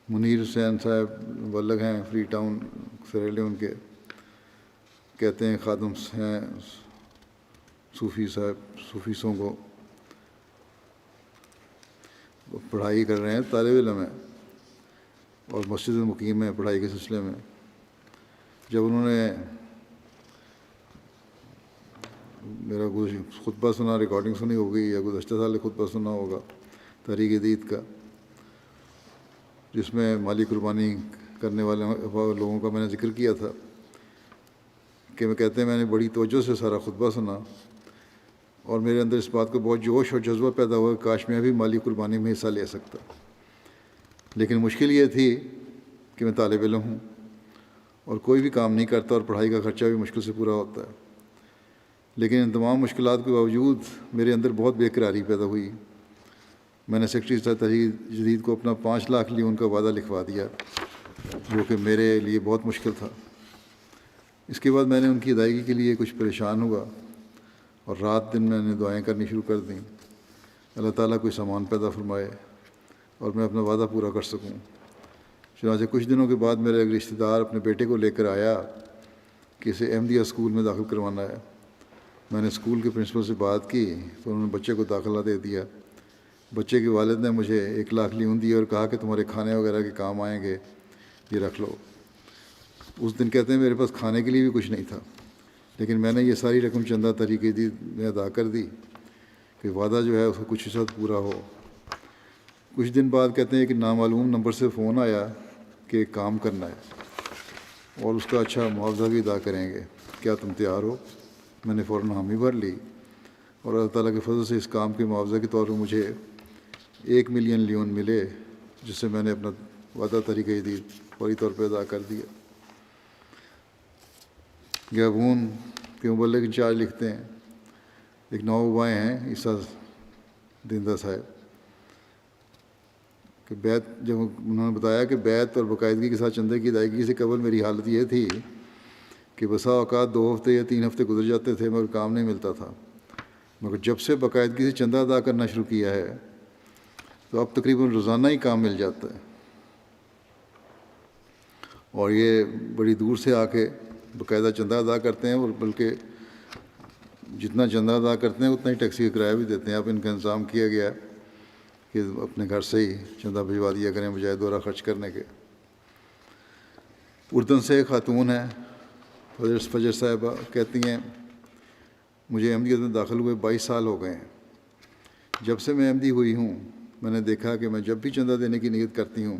منیر حسین صاحب مبلغ ہیں، فری ٹاؤن سیرا لیون کے، کہتے ہیں خادم ہیں صوفی صاحب، صوفیسوں کو پڑھائی کر رہے ہیں، طالب علم ہیں اور مسجد میں مقیم ہیں پڑھائی کے سلسلے میں۔ جب انہوں نے میرا خطبہ سنا، ریکارڈنگ سنی ہوگی یا گزشتہ سال خطبہ سنا ہوگا تحریک جدید کا، جس میں مالی قربانی کرنے والے لوگوں کا میں نے ذکر کیا تھا، کہ میں کہتے ہیں میں نے بڑی توجہ سے سارا خطبہ سنا اور میرے اندر اس بات کو بہت جوش اور جذبہ پیدا ہوا کہ کاش میں بھی مالی قربانی میں حصہ لے سکتا، لیکن مشکل یہ تھی کہ میں طالب علم ہوں اور کوئی بھی کام نہیں کرتا اور پڑھائی کا خرچہ بھی مشکل سے پورا ہوتا ہے۔ لیکن ان تمام مشکلات کے باوجود میرے اندر بہت بے قراری پیدا ہوئی۔ میں نے سیکرٹری صاحب تحریک جدید کو اپنا 5 لاکھ لیے ان کا وعدہ لکھوا دیا، جو کہ میرے لیے بہت مشکل تھا۔ اس کے بعد میں نے ان کی ادائیگی کے لیے کچھ پریشان ہوا اور رات دن میں نے دعائیں کرنی شروع کر دیں، اللہ تعالیٰ کوئی سامان پیدا فرمائے اور میں اپنا وعدہ پورا کر سکوں۔ چنانچہ کچھ دنوں کے بعد میرا ایک رشتہ دار اپنے بیٹے کو لے کر آیا کہ اسے احمدیہ اسکول میں داخل کروانا ہے۔ میں نے اسکول کے پرنسپل سے بات کی تو انہوں نے بچے کو داخلہ دے دیا۔ بچے کے والد نے مجھے 1 لاکھ لیون دی اور کہا کہ تمہارے کھانے وغیرہ کے کام آئیں گے، یہ رکھ لو۔ اس دن کہتے ہیں میرے پاس کھانے کے لیے بھی کچھ نہیں تھا، لیکن میں نے یہ ساری رقم چندہ تحریک جدید میں ادا کر دی کہ وعدہ جو ہے اس کا کچھ حصہ پورا ہو۔ کچھ دن بعد کہتے ہیں کہ نامعلوم نمبر سے فون آیا کہ ایک کام کرنا ہے اور اس کا اچھا معاوضہ بھی ادا کریں گے، کیا تم تیار ہو؟ میں نے فوراً حامی بھر لی اور اللہ تعالیٰ کے فضل سے اس کام کے معاوضہ کے طور پر مجھے 1 ملین لیون ملے، جس سے میں نے اپنا وعدہ تحریک جدید فوری طور پہ ادا کر دیا۔ گیابون کے مبلغ انچارج لکھتے ہیں، ایک نوابائیں ہیں عیسیٰ دیندہ صاحب، کہ بیت جب انہوں نے بتایا کہ بیت اور باقاعدگی کے ساتھ چندے کی ادائیگی سے قبل میری حالت یہ تھی کہ بسا اوقات 2 ہفتے یا 3 ہفتے گزر جاتے تھے مگر کام نہیں ملتا تھا، مگر جب سے باقاعدگی سے چندہ ادا کرنا شروع کیا ہے تو اب تقریباً روزانہ ہی کام مل جاتا ہے، اور یہ بڑی دور سے آ کے باقاعدہ چندہ ادا کرتے ہیں، اور بلکہ جتنا چندہ ادا کرتے ہیں اتنا ہی ٹیکسی کا کرایہ بھی دیتے ہیں۔ اب ان کا انتظام کیا گیا ہے کہ اپنے گھر سے ہی چندہ بھجوا دیا کریں بجائے دورہ خرچ کرنے کے۔ اردن سے ایک خاتون ہیں فجر صاحبہ، کہتی ہیں مجھے احمدیت میں داخل ہوئے 22 سال ہو گئے ہیں۔ جب سے میں احمدی ہوئی ہوں میں نے دیکھا کہ میں جب بھی چندہ دینے کی نیت کرتی ہوں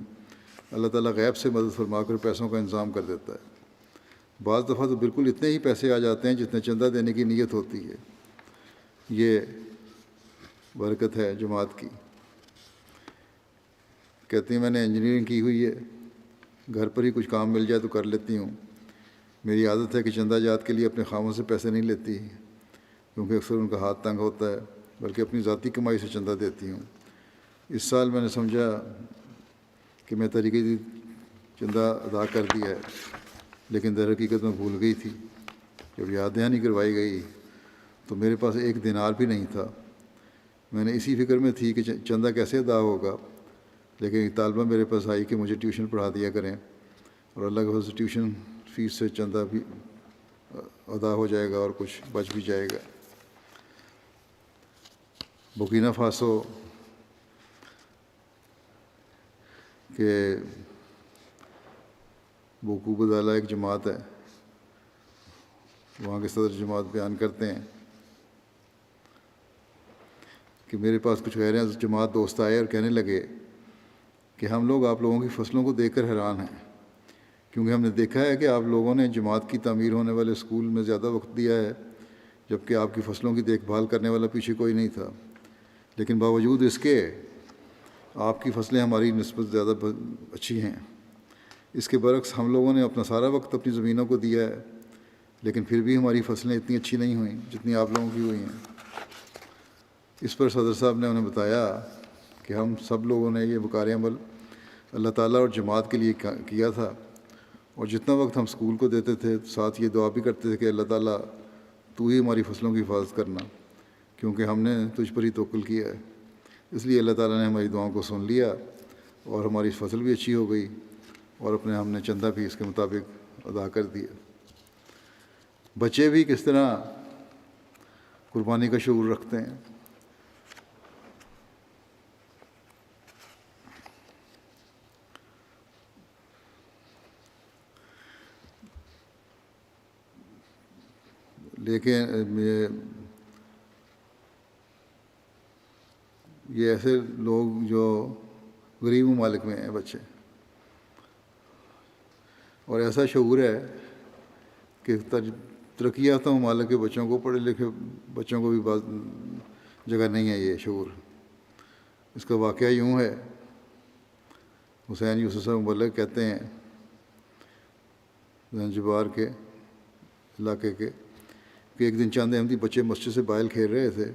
اللہ تعالیٰ غیب سے مدد فرما کر پیسوں کا انتظام کر دیتا ہے۔ بعض دفعہ تو بالکل اتنے ہی پیسے آ جاتے ہیں جتنے چندہ دینے کی نیت ہوتی ہے۔ یہ برکت ہے جماعت کی۔ کہتی ہیں میں نے انجینئرنگ کی ہوئی ہے، گھر پر ہی کچھ کام مل جائے تو کر لیتی ہوں۔ میری عادت ہے کہ چندہ جات کے لیے اپنے خاموں سے پیسے نہیں لیتی کیونکہ اکثر ان کا ہاتھ تنگ ہوتا ہے، بلکہ اپنی ذاتی کمائی سے چندہ دیتی ہوں۔ اس سال میں نے سمجھا کہ میں تحریک جدید چندہ ادا کر دیا ہے، لیکن در حقیقت میں بھول گئی تھی۔ جب یاد دہانی کروائی گئی تو میرے پاس 1 دینار بھی نہیں تھا۔ میں نے اسی فکر میں تھی کہ چندہ کیسے ادا ہوگا، لیکن ایک طالبہ میرے پاس آئی کہ مجھے ٹیوشن پڑھا دیا کریں، اور اللہ کے فضل سے ٹیوشن فیس سے چندہ بھی ادا ہو جائے گا اور کچھ بچ بھی جائے گا۔ بورکینا فاسو کہ بوکو بدالہ ایک جماعت ہے، وہاں کے صدر جماعت بیان کرتے ہیں کہ میرے پاس کچھ غیر جماعت دوست آئے اور کہنے لگے کہ ہم لوگ آپ لوگوں کی فصلوں کو دیکھ کر حیران ہیں، کیونکہ ہم نے دیکھا ہے کہ آپ لوگوں نے جماعت کی تعمیر ہونے والے اسکول میں زیادہ وقت دیا ہے، جبکہ آپ کی فصلوں کی دیکھ بھال کرنے والا پیچھے کوئی نہیں تھا، لیکن باوجود اس کے آپ کی فصلیں ہماری نسبت زیادہ اچھی ہیں۔ اس کے برعکس ہم لوگوں نے اپنا سارا وقت اپنی زمینوں کو دیا ہے، لیکن پھر بھی ہماری فصلیں اتنی اچھی نہیں ہوئیں جتنی آپ لوگوں کی ہوئی ہیں۔ اس پر صدر صاحب نے انہیں بتایا کہ ہم سب لوگوں نے یہ وقار عمل اللہ تعالیٰ اور جماعت کے لیے کیا تھا، اور جتنا وقت ہم اسکول کو دیتے تھے ساتھ یہ دعا بھی کرتے تھے کہ اللہ تعالیٰ تو ہی ہماری فصلوں کی حفاظت کرنا، کیونکہ ہم نے تجھ پر ہی توکل کیا ہے۔ اس لیے اللہ تعالیٰ نے ہماری دعاؤں کو سن لیا اور ہماری فصل بھی اچھی ہو گئی، اور ہم نے چندہ بھی اس کے مطابق ادا کر دیا۔ بچے بھی کس طرح قربانی کا شعور رکھتے ہیں۔ لیکن یہ ایسے لوگ جو غریب ممالک میں ہیں بچے، اور ایسا شعور ہے کہ ترقی یافتہ ممالک کے بچوں کو، پڑھے لکھے بچوں کو بھی بعض جگہ نہیں ہے یہ شعور۔ اس کا واقعہ یوں ہے، حسین یوسف صاحب مبلغ کہتے ہیں زنجبار کے علاقے کے، کہ ایک دن چند احمدی بچے مسجد سے باہر کھیل رہے تھے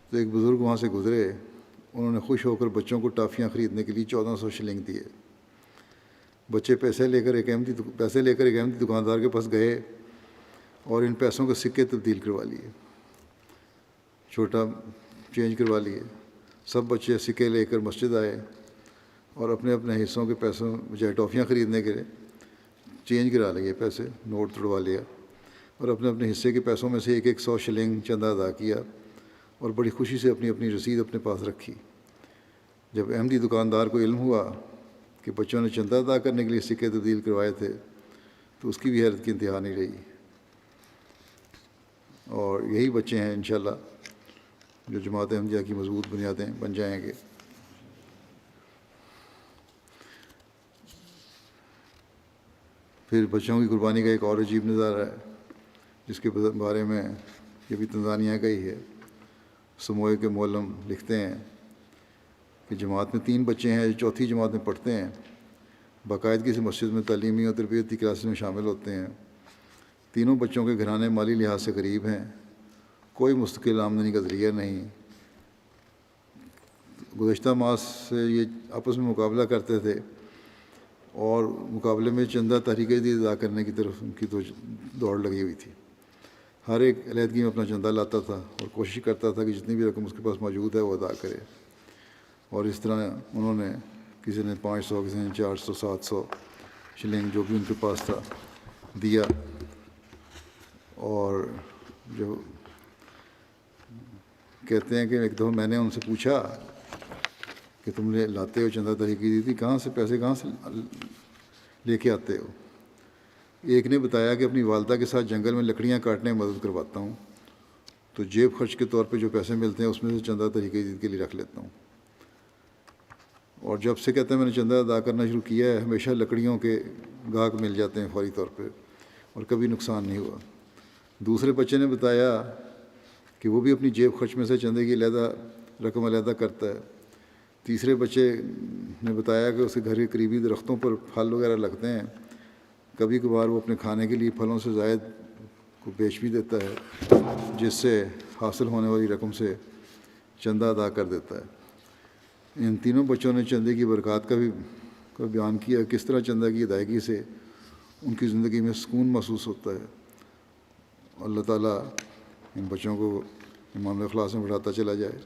تو ایک بزرگ وہاں سے گزرے، انہوں نے خوش ہو کر بچوں کو ٹافیاں خریدنے کے لیے 1400 شلنگ دیے۔ بچے پیسے لے کر ایک احمدی دکاندار کے پاس گئے اور ان پیسوں کے سکے تبدیل کروا لیے، چھوٹا چینج کروا لیے۔ سب بچے سکے لے کر مسجد آئے اور اپنے اپنے حصوں کے پیسوں بجائے ٹافیاں خریدنے کے لیے چینج کرا لیے، پیسے نوٹ توڑوا لیا، اور اپنے اپنے حصے کے پیسوں میں سے ایک 100 شلنگ چندہ ادا کیا، اور بڑی خوشی سے اپنی اپنی رسید اپنے پاس رکھی۔ جب احمدی دکاندار کو علم ہوا کہ بچوں نے چندہ ادا کرنے کے لیے سکے تبدیل کروائے تھے تو اس کی بھی حیرت کی انتہا نہیں رہی۔ اور یہی بچے ہیں انشاءاللہ جو جماعت احمدیہ کی مضبوط بنیادیں بن جائیں گے۔ پھر بچوں کی قربانی کا ایک اور عجیب نظارہ ہے جس کے بارے میں یہ بھی تنزانیہ کا ہی ہے۔ سموئے کے مولم لکھتے ہیں کہ جماعت میں 3 بچے ہیں جو چوتھی جماعت میں پڑھتے ہیں، باقاعدگی سے مسجد میں تعلیمی اور تربیتی کلاسز میں شامل ہوتے ہیں۔ تینوں بچوں کے گھرانے مالی لحاظ سے غریب ہیں، کوئی مستقل آمدنی کا ذریعہ نہیں۔ گزشتہ ماہ سے یہ آپس میں مقابلہ کرتے تھے اور مقابلے میں چندہ تحریک جدید ادا کرنے کی طرف ان کی تو دوڑ لگی ہوئی تھی۔ ہر ایک علیحدگی میں اپنا چندہ لاتا تھا اور کوشش کرتا تھا کہ جتنی بھی رقم اس کے پاس موجود ہے وہ ادا کرے، اور اس طرح انہوں نے کسی نے 500، کسی نے 400، 700 شلنگ جو بھی ان کے پاس تھا دیا۔ اور جو کہتے ہیں کہ ایک دفعہ میں نے ان سے پوچھا کہ تم نے لاتے ہو چندہ تحریکی دی تھی، کہاں سے پیسے کہاں سے لے کے آتے ہو؟ ایک نے بتایا کہ اپنی والدہ کے ساتھ جنگل میں لکڑیاں کاٹنے میں مدد کرواتا ہوں، تو جیب خرچ کے طور پہ جو پیسے ملتے ہیں اس میں سے چندہ تحریکی جدید کے لیے رکھ لیتا ہوں۔ اور جب سے کہتے ہیں میں نے چندہ ادا کرنا شروع کیا ہے، ہمیشہ لکڑیوں کے گاہک مل جاتے ہیں فوری طور پہ، اور کبھی نقصان نہیں ہوا۔ دوسرے بچے نے بتایا کہ وہ بھی اپنی جیب خرچ میں سے چندے کی رقم علیحدہ کرتا ہے۔ تیسرے بچے نے بتایا کہ اسے گھر کے قریبی درختوں پر پھل وغیرہ لگتے ہیں، کبھی کبھار وہ اپنے کھانے کے لیے پھلوں سے زائد کو بیچ بھی دیتا ہے، جس سے حاصل ہونے والی رقم سے چندہ ادا کر دیتا ہے۔ ان تینوں بچوں نے چندے کی برکات کا بھی بیان کیا، کس طرح چندہ کی ادائیگی سے ان کی زندگی میں سکون محسوس ہوتا ہے۔ اللہ تعالیٰ ان بچوں کو ایمان و اخلاص میں بڑھاتا چلا جائے۔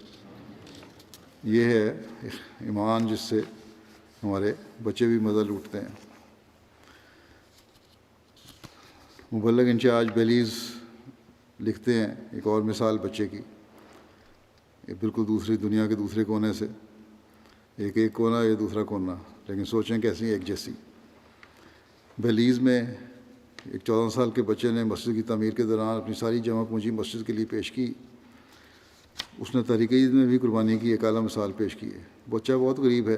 یہ ہے ایمان جس سے ہمارے بچے بھی مزہ لوٹتے ہیں۔ مبلغ انچارج بیلیز لکھتے ہیں ایک اور مثال بچے کی، یہ بالکل دوسری دنیا کے دوسرے کونے سے، ایک کونا یہ دوسرا کونا، لیکن سوچیں کیسی ایک جیسی۔ بیلیز میں ایک 14 سال کے بچے نے مسجد کی تعمیر کے دوران اپنی ساری جمع پونجی مسجد کے لیے پیش کی۔ اس نے تحریک جدید میں بھی قربانی کی ایک اعلیٰ مثال پیش کی ہے۔ بچہ بہت غریب ہے،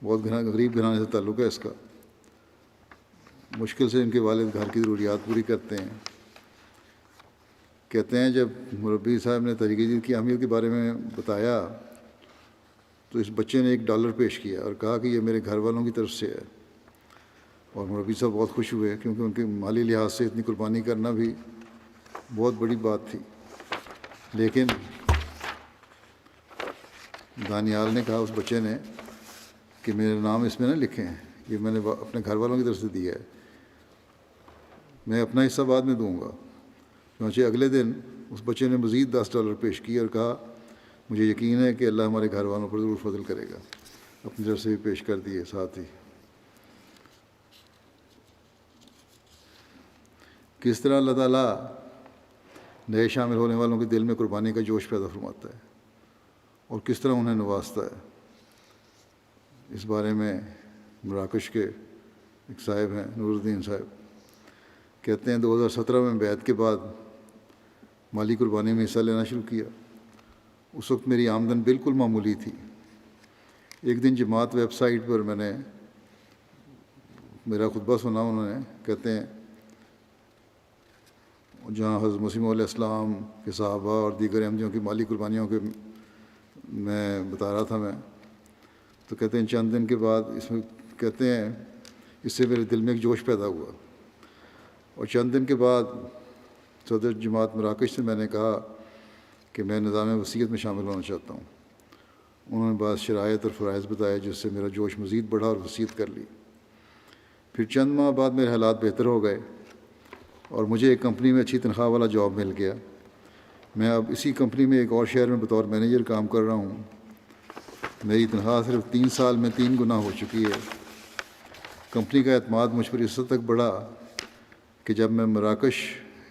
بہت غریب گھرانے سے تعلق ہے اس کا، مشکل سے ان کے والد گھر کی ضروریات پوری کرتے ہیں۔ کہتے ہیں جب مربی صاحب نے تحریک جدید کی اہمیت کے بارے میں بتایا تو اس بچے نے $1 پیش کیا اور کہا کہ یہ میرے گھر والوں کی طرف سے ہے، اور مربی صاحب بہت خوش ہوئے کیونکہ ان کے مالی لحاظ سے اتنی قربانی کرنا بھی بہت بڑی بات تھی۔ لیکن دانیال نے کہا اس بچے نے کہ میرا نام اس میں نہ لکھیں، یہ میں نے اپنے گھر والوں کی طرف سے دیا ہے، میں اپنا حصہ بعد میں دوں گا۔ چنانچہ اگلے دن اس بچے نے مزید $10 پیش کیے اور کہا مجھے یقین ہے کہ اللہ ہمارے گھر والوں پر ضرور فضل کرے گا، اپنی طرف سے بھی پیش کر دیے ساتھ ہی۔ کس طرح اللہ تعالیٰ نئے شامل ہونے والوں کے دل میں قربانی کا جوش پیدا فرماتا ہے اور کس طرح انہیں نوازتا ہے، اس بارے میں مراکش کے ایک صاحب ہیں، نور الدین صاحب، کہتے ہیں 2017 میں بیعت کے بعد مالی قربانی میں حصہ لینا شروع کیا۔ اس وقت میری آمدن بالکل معمولی تھی۔ ایک دن جماعت ویب سائٹ پر میں نے میرا خطبہ سنا، انہوں نے کہتے ہیں جہاں حضرت مسیح علیہ السلام کے صحابہ اور دیگر احمدیوں کی مالی قربانیوں کے میں بتا رہا تھا میں، تو کہتے ہیں چند دن کے بعد اس میں کہتے ہیں اس سے میرے دل میں ایک جوش پیدا ہوا، اور چند دن کے بعد صدر جماعت مراکش سے میں نے کہا کہ میں نظام وصیت میں شامل ہونا چاہتا ہوں۔ انہوں نے بعض شرائط اور فرائض بتائے جس سے میرا جوش مزید بڑھا اور وصیت کر لی۔ پھر چند ماہ بعد میرے حالات بہتر ہو گئے اور مجھے ایک کمپنی میں اچھی تنخواہ والا جاب مل گیا۔ میں اب اسی کمپنی میں ایک اور شہر میں بطور مینیجر کام کر رہا ہوں۔ میری تنخواہ صرف 3 سال میں 3 گنا ہو چکی ہے۔ کمپنی کا اعتماد مجھ پر اس حد تک بڑھا کہ جب میں مراکش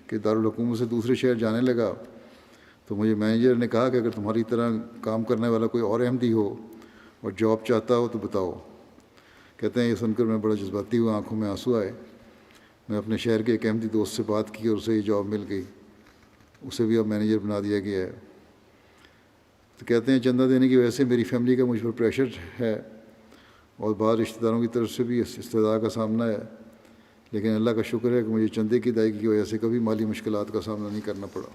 کے دارالحکومت سے دوسرے شہر جانے لگا تو مجھے مینیجر نے کہا کہ اگر تمہاری طرح کام کرنے والا کوئی اور احمدی ہو اور جاب چاہتا ہو تو بتاؤ۔ کہتے ہیں یہ سن کر میں بڑا جذباتی ہوا، آنکھوں میں آنسو آئے۔ میں اپنے شہر کے ایک احمدی دوست سے بات کی اور اسے یہ جاب مل گئی، اسے بھی اب مینیجر بنا دیا گیا ہے۔ تو کہتے ہیں چندہ دینے کی وجہ سے میری فیملی کا مجھ پر پریشر ہے اور بعض رشتہ داروں کی طرف سے بھی استدعا کا سامنا ہے، لیکن اللہ کا شکر ہے کہ مجھے چندے کی ادائیگی کی وجہ سے کبھی مالی مشکلات کا سامنا نہیں کرنا پڑا۔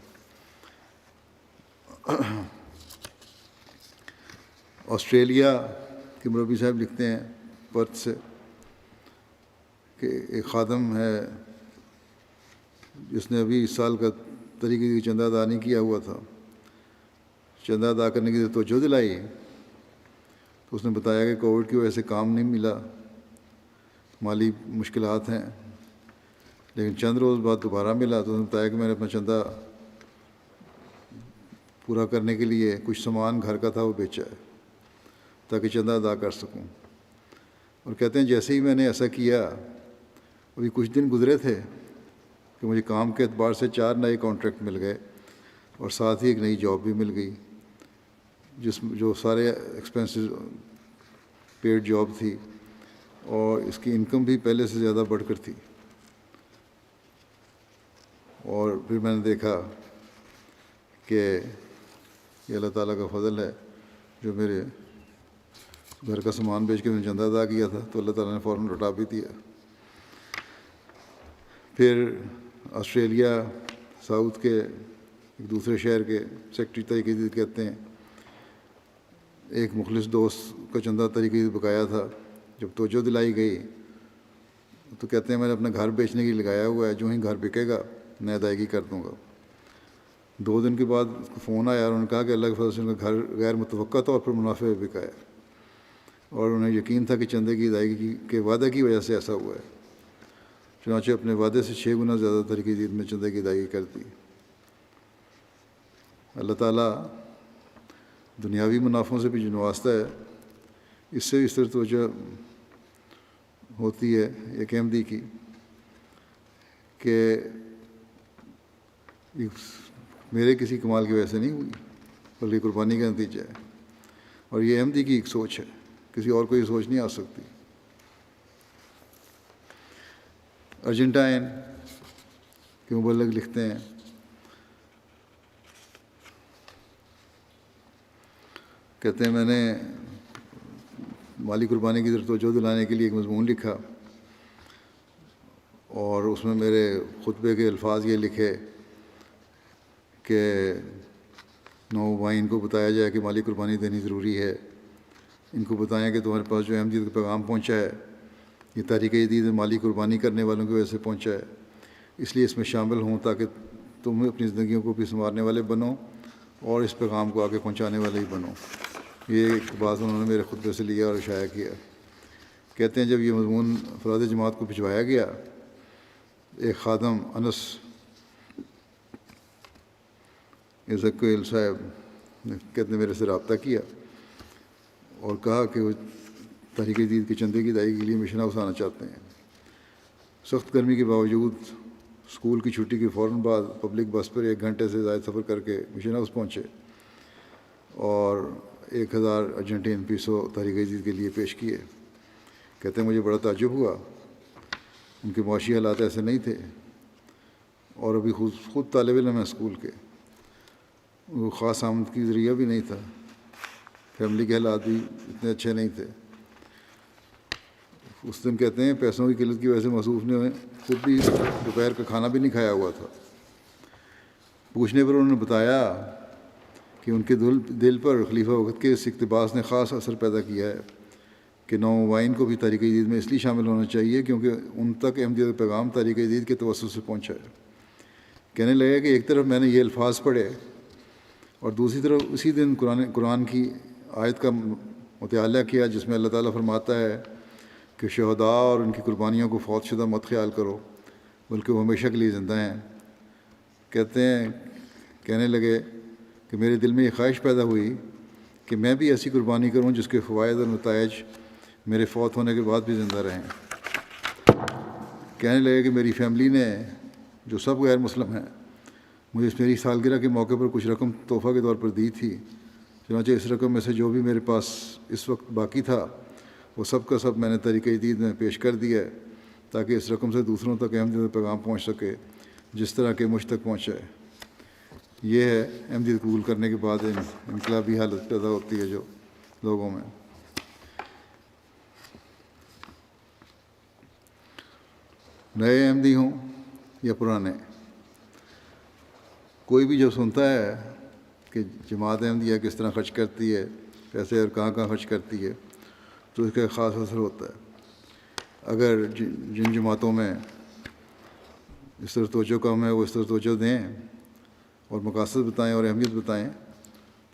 آسٹریلیا کے مربی صاحب لکھتے ہیں پرتھ سے کہ ایک خادم ہے جس نے ابھی اس سال کا طریقے کی چندہ ادا نہیں کیا ہوا تھا۔ چندہ ادا کرنے کی توجہ دلائی تو اس نے بتایا کہ کووڈ کی وجہ سے کام نہیں ملا، مالی مشکلات ہیں، لیکن چند روز بعد دوبارہ ملا تو اس نے بتایا کہ میں نے اپنا چندہ پورا کرنے کے لیے کچھ سامان گھر کا تھا وہ بیچا ہے تاکہ چندہ ادا کر سکوں۔ اور کہتے ہیں جیسے ہی میں نے ایسا کیا، ابھی کچھ دن گزرے تھے کہ مجھے کام کے اعتبار سے 4 نئے کانٹریکٹ مل گئے اور ساتھ ہی ایک نئی جاب بھی مل گئی جو سارے ایکسپینسز پیڈ جاب تھی اور اس کی انکم بھی پہلے سے زیادہ بڑھ کر تھی۔ اور پھر میں نے دیکھا کہ یہ اللہ تعالیٰ کا فضل ہے، جو میرے گھر کا سامان بیچ کے میں نے چندہ ادا کیا تھا تو اللہ تعالیٰ نے فوراً لوٹا بھی دیا۔ پھر آسٹریلیا ساؤتھ کے ایک دوسرے شہر کے سیکٹری طریقہ جدید کہتے ہیں ایک مخلص دوست کا چندہ طریقہ جدید بقایا تھا، جب توجہ دلائی گئی تو کہتے ہیں میں نے اپنا گھر بیچنے کے لیے لگایا ہوا ہے، جو ہی گھر بکے گا میں ادائیگی کر دوں گا۔ 2 دن کے بعد اس کو فون آیا اور انہوں نے کہا کہ اللہ کے فضل سے ان کا گھر غیر متوقع طور پر منافع میں بکا ہے اور انہیں یقین تھا کہ چندے کی ادائیگی کے وعدے کی وجہ سے ایسا ہوا ہے۔ چنانچہ اپنے وعدے سے 6 گنا زیادہ طریقہ جدید میں چندے کی ادائیگی کر دی۔ اللہ تعالیٰ دنیاوی منافعوں سے بھی جو نوازتا ہے، اس سے اس طرح توجہ ہوتی ہے ایک احمدی کی کہ میرے کسی کمال کی وجہ سے نہیں ہوئی بلکہ قربانی کا نتیجہ ہے، اور یہ احمدی کی ایک سوچ ہے، کسی اور کو یہ سوچ نہیں آ سکتی۔ ارجنٹائن کے مبلغ لکھتے ہیں کہتے ہیں میں نے مالی قربانی کی طرف توجہ دلانے کے لیے ایک مضمون لکھا اور اس میں میرے خطبے کے الفاظ یہ لکھے کہ نومائن کو بتایا جائے کہ مالی قربانی دینی ضروری ہے، ان کو بتائیں کہ تمہارے پاس جو احمدیت کا پیغام پہنچا ہے یہ تحریک جدید مالی قربانی کرنے والوں کی وجہ سے پہنچا ہے، اس لیے اس میں شامل ہوں تاکہ تم اپنی زندگیوں کو بھی سنوارنے والے بنو اور اس پیغام کو آگے پہنچانے والے ہی بنو۔ یہ ایک بات انہوں نے میرے خطبے سے لیا اور اشاعہ کیا. کہتے ہیں جب یہ مضمون افراد جماعت کو بھجوایا گیا، ایک خادم انس ازکویل صاحب نے کہتے ہیں میرے سے رابطہ کیا اور کہا کہ وہ تحریک جدید کے چندے کی ادائیگی کے لیے مشن ہاؤس آنا چاہتے ہیں. سخت گرمی کے باوجود اسکول کی چھٹی کے فوراً بعد پبلک بس پر 1 گھنٹے سے زائد سفر کر کے مشن ہاؤس پہنچے اور 1000 ارجنٹین پیسو تحریک جدید کے لیے پیش کیے. کہتے ہیں مجھے بڑا تعجب ہوا، ان کے معاشی حالات ایسے نہیں تھے اور ابھی خود طالب علم ہیں اسکول کے، وہ خاص آمد کی ذریعہ بھی نہیں تھا، فیملی کے حالات بھی اتنے اچھے نہیں تھے. اس دن کہتے ہیں پیسوں کی قلت کی وجہ سے مصروف نے خود بھی دوپہر کا کھانا بھی نہیں کھایا ہوا تھا. پوچھنے پر انہوں نے بتایا کہ ان کے دل پر خلیفہ وقت کے اس اقتباس نے خاص اثر پیدا کیا ہے کہ نومبائن کو بھی تحریک جدید میں اس لیے شامل ہونا چاہیے کیونکہ ان تک احمدیت کا پیغام تحریک جدید کے توسط سے پہنچا ہے. کہنے لگے کہ ایک طرف میں نے یہ الفاظ پڑھے اور دوسری طرف اسی دن قرآن کی آیت کا مطالعہ کیا جس میں اللہ تعالیٰ فرماتا ہے کہ شہداء اور ان کی قربانیوں کو فوت شدہ مت خیال کرو بلکہ وہ ہمیشہ کے لیے زندہ ہیں. کہنے لگے کہ میرے دل میں یہ خواہش پیدا ہوئی کہ میں بھی ایسی قربانی کروں جس کے فوائد اور نتائج میرے فوت ہونے کے بعد بھی زندہ رہیں. کہنے لگے کہ میری فیملی نے جو سب غیر مسلم ہیں مجھے میری سالگرہ کے موقع پر کچھ رقم تحفہ کے طور پر دی تھی، چنانچہ اس رقم میں سے جو بھی میرے پاس اس وقت باقی تھا وہ سب کا سب میں نے تحریک جدید میں پیش کر دیا ہے تاکہ اس رقم سے دوسروں تک احمدیت کا پیغام پہنچ سکے جس طرح کہ مجھ تک پہنچا ہے. یہ ہے احمدیت قبول کرنے کے بعد انقلابی حالت پیدا ہوتی ہے جو لوگوں میں. نئے احمدی ہوں یا پرانے، کوئی بھی جو سنتا ہے کہ جماعت احمدیہ کس طرح خرچ کرتی ہے پیسے اور کہاں کہاں خرچ کرتی ہے تو اس کا ایک خاص اثر ہوتا ہے. اگر جن جماعتوں میں اس طرح توجہ کم ہے وہ اس طرح توجہ دیں اور مقاصد بتائیں اور اہمیت بتائیں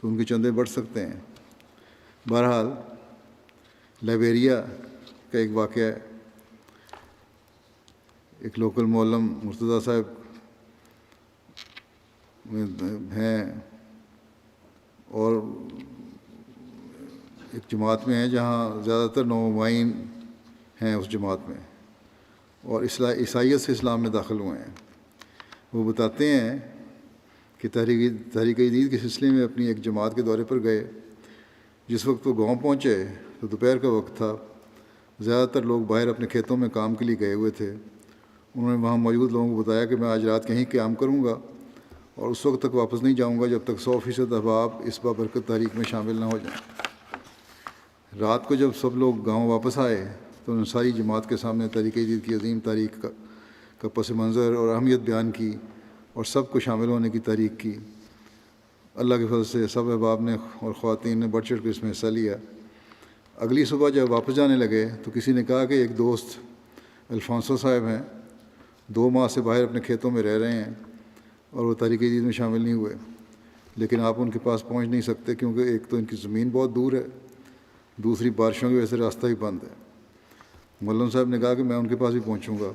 تو ان کے چندے بڑھ سکتے ہیں. بہرحال لائبیریا کا ایک واقعہ ہے. ایک لوکل معلم مرتضیٰ صاحب ہیں اور ایک جماعت میں ہیں جہاں زیادہ تر نومبائن ہیں اس جماعت میں اور عیسائیت سے اسلام میں داخل ہوئے ہیں. وہ بتاتے ہیں کہ تحریک جدید کے سلسلے میں اپنی ایک جماعت کے دورے پر گئے. جس وقت وہ گاؤں پہنچے تو دوپہر کا وقت تھا. زیادہ تر لوگ باہر اپنے کھیتوں میں کام کے لیے گئے ہوئے تھے. انہوں نے وہاں موجود لوگوں کو بتایا کہ میں آج رات کہیں قیام کروں گا اور اس وقت تک واپس نہیں جاؤں گا جب تک 100% احباب اس بابرکت تحریک میں شامل نہ ہو جائیں. رات کو جب سب لوگ گاؤں واپس آئے تو انہوں نے ساری جماعت کے سامنے تحریک جدید کی عظیم تاریخ کا پس منظر اور اہمیت بیان کی اور سب کو شامل ہونے کی تحریک کی. اللہ کے فضل سے سب احباب نے اور خواتین نے بڑھ چڑھ کر اس میں حصہ لیا. اگلی صبح جب واپس جانے لگے تو کسی نے کہا کہ ایک دوست الفانسو صاحب ہیں، 2 ماہ سے باہر اپنے کھیتوں میں رہ رہے ہیں اور وہ تحریک جدید میں شامل نہیں ہوئے، لیکن آپ ان کے پاس پہنچ نہیں سکتے کیونکہ ایک تو ان کی زمین بہت دور ہے، دوسری بارشوں کی وجہ سے راستہ ہی بند ہے. مولم صاحب نے کہا کہ میں ان کے پاس بھی پہنچوں گا.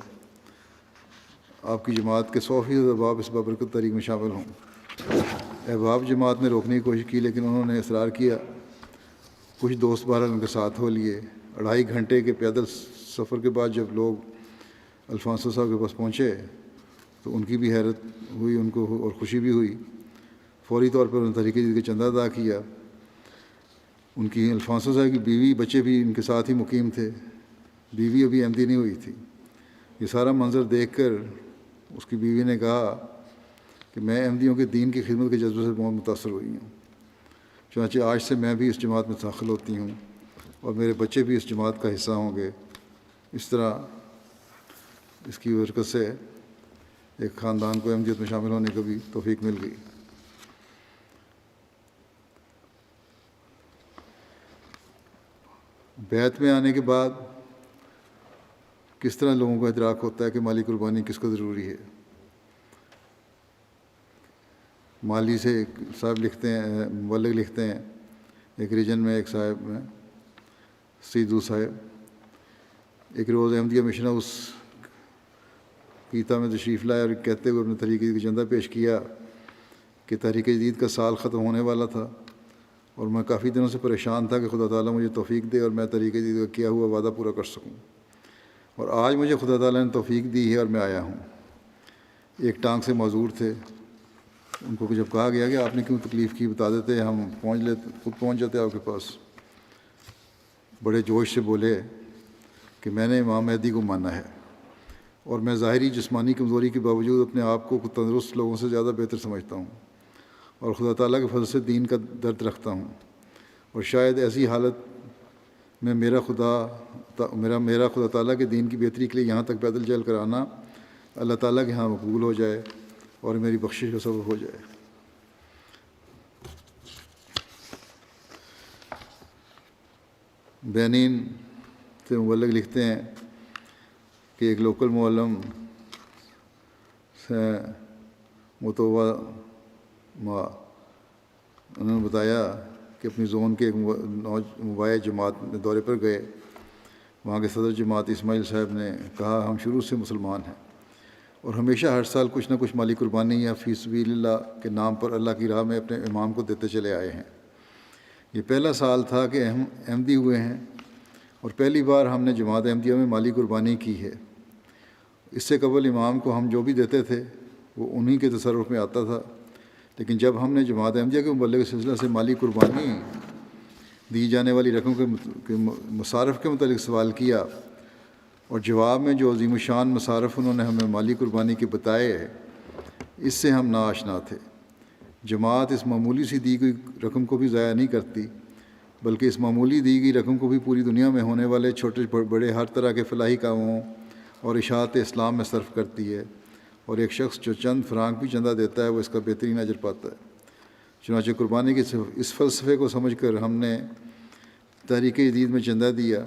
آپ کی جماعت کے 100% احباب اس بابرکت تحریک میں شامل ہوں. احباب جماعت نے روکنے کی کوشش کی لیکن انہوں نے اصرار کیا. کچھ دوست بہرحال ان کے ساتھ ہو لیے. 2.5 گھنٹے کے پیدل سفر کے بعد جب لوگ الفانسو صاحب کے پاس پہنچے تو ان کی بھی حیرت ہوئی ان کو اور خوشی بھی ہوئی. فوری طور پر انہوں نے تحریک جدید کا چندہ ادا کیا. ان کی الفانسو صاحب کی بیوی بچے بھی ان کے ساتھ ہی مقیم تھے. بیوی ابھی احمدی نہیں ہوئی تھی. یہ سارا منظر دیکھ کر اس کی بیوی نے کہا کہ میں احمدیوں کے دین کی خدمت کے جذبے سے بہت متاثر ہوئی ہوں، چنانچہ آج سے میں بھی اس جماعت میں داخل ہوتی ہوں اور میرے بچے بھی اس جماعت کا حصہ ہوں گے. اس طرح اس کی برکت سے ایک خاندان کو احمدیت میں شامل ہونے کی بھی توفیق مل گئی. بیعت میں آنے کے بعد کس طرح لوگوں کو ادراک ہوتا ہے کہ مالی قربانی کس کو ضروری ہے. مالی سے صاحب لکھتے ہیں، مبلغ لکھتے ہیں ایک ریجن میں ایک صاحب میں سیدو صاحب ایک روز احمدیہ مشن ہاؤس پیتا میں تشریف لائے اور کہتے ہوئے اپنے تحریک جدید کا چندہ پیش کیا کہ تحریک جدید کا سال ختم ہونے والا تھا اور میں کافی دنوں سے پریشان تھا کہ خدا تعالیٰ مجھے توفیق دے اور میں تحریک جدید کا کیا ہوا وعدہ پورا کر سکوں، اور آج مجھے خدا تعالیٰ نے توفیق دی ہے اور میں آیا ہوں۔ ایک ٹانگ سے معذور تھے، ان کو جب کہا گیا کہ آپ نے کیوں تکلیف کی بتا دیتے، ہم خود پہنچ جاتے آپ کے پاس، بڑے جوش سے بولے کہ میں نے امام مہدی کو مانا ہے اور میں ظاہری جسمانی کمزوری کے باوجود اپنے آپ کو تندرست لوگوں سے زیادہ بہتر سمجھتا ہوں اور خدا تعالیٰ کے فضل سے دین کا درد رکھتا ہوں، اور شاید ایسی حالت میں میرا خدا تعالیٰ کے دین کی بہتری کے لیے یہاں تک پیدل چل کر آنا اللہ تعالیٰ کے ہاں مقبول ہو جائے اور میری بخشش کا سبب ہو جائے۔ بینین سے مبلغ لکھتے ہیں کہ ایک لوکل معلم سے متوا انہوں نے بتایا کہ اپنی زون کے ایک مباحث جماعت میں دورے پر گئے، وہاں کے صدر جماعت اسماعیل صاحب نے کہا ہم شروع سے مسلمان ہیں اور ہمیشہ ہر سال کچھ نہ کچھ مالی قربانی یا فی سبیل اللہ کے نام پر اللہ کی راہ میں اپنے امام کو دیتے چلے آئے ہیں۔ یہ پہلا سال تھا کہ ہم احمدی ہوئے ہیں اور پہلی بار ہم نے جماعت احمدیہ میں مالی قربانی کی ہے۔ اس سے قبل امام کو ہم جو بھی دیتے تھے وہ انہی کے تصرف میں آتا تھا، لیکن جب ہم نے جماعت احمدیہ کے مبلغ سلسلہ سے مالی قربانی دی جانے والی رقم کے مصارف کے متعلق سوال کیا اور جواب میں جو عظیم الشان مصارف انہوں نے ہمیں مالی قربانی کے بتائے، اس سے ہم ناآشنا تھے۔ جماعت اس معمولی سی دی گئی رقم کو بھی ضائع نہیں کرتی، بلکہ اس معمولی دی گئی رقم کو بھی پوری دنیا میں ہونے والے چھوٹے بڑے ہر طرح کے فلاحی کاموں اور اشاعت اسلام میں صرف کرتی ہے، اور ایک شخص جو چند فرانک بھی چندہ دیتا ہے وہ اس کا بہترین اجر پاتا ہے۔ چنانچہ قربانی کے اس فلسفے کو سمجھ کر ہم نے تحریک جدید میں چندہ دیا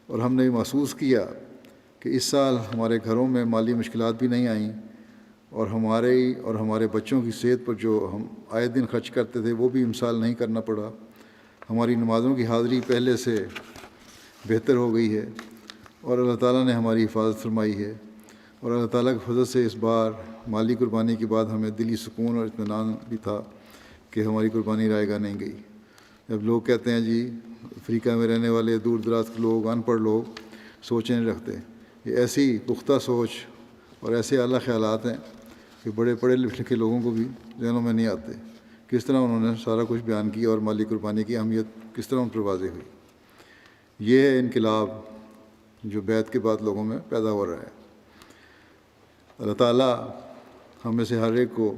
اور ہم نے محسوس کیا کہ اس سال ہمارے گھروں میں مالی مشکلات بھی نہیں آئیں اور ہمارے بچوں کی صحت پر جو ہم آئے دن خرچ کرتے تھے وہ بھی امسال نہیں کرنا پڑا۔ ہماری نمازوں کی حاضری پہلے سے بہتر ہو گئی ہے اور اللہ تعالیٰ نے ہماری حفاظت فرمائی ہے، اور اللہ تعالیٰ کے فضل سے اس بار مالی قربانی کے بعد ہمیں دلی سکون اور اطمینان بھی تھا کہ ہماری قربانی رائے گاہ نہیں گئی۔ جب لوگ کہتے ہیں جی افریقہ میں رہنے والے دور دراز کے لوگ، ان پڑھ لوگ سوچیں نہیں رکھتے، یہ ایسی پختہ سوچ اور ایسے اعلیٰ خیالات ہیں کہ بڑے پڑھے لکھے لوگوں کو بھی ذہنوں میں نہیں آتے۔ کس طرح انہوں نے سارا کچھ بیان کیا اور مالی قربانی کی اہمیت کس طرح ان پر واضح ہوئی۔ یہ ہے انقلاب جو بیعت کے بعد لوگوں میں پیدا ہو رہا ہے۔ اللہ تعالیٰ ہم میں سے ہر ایک کو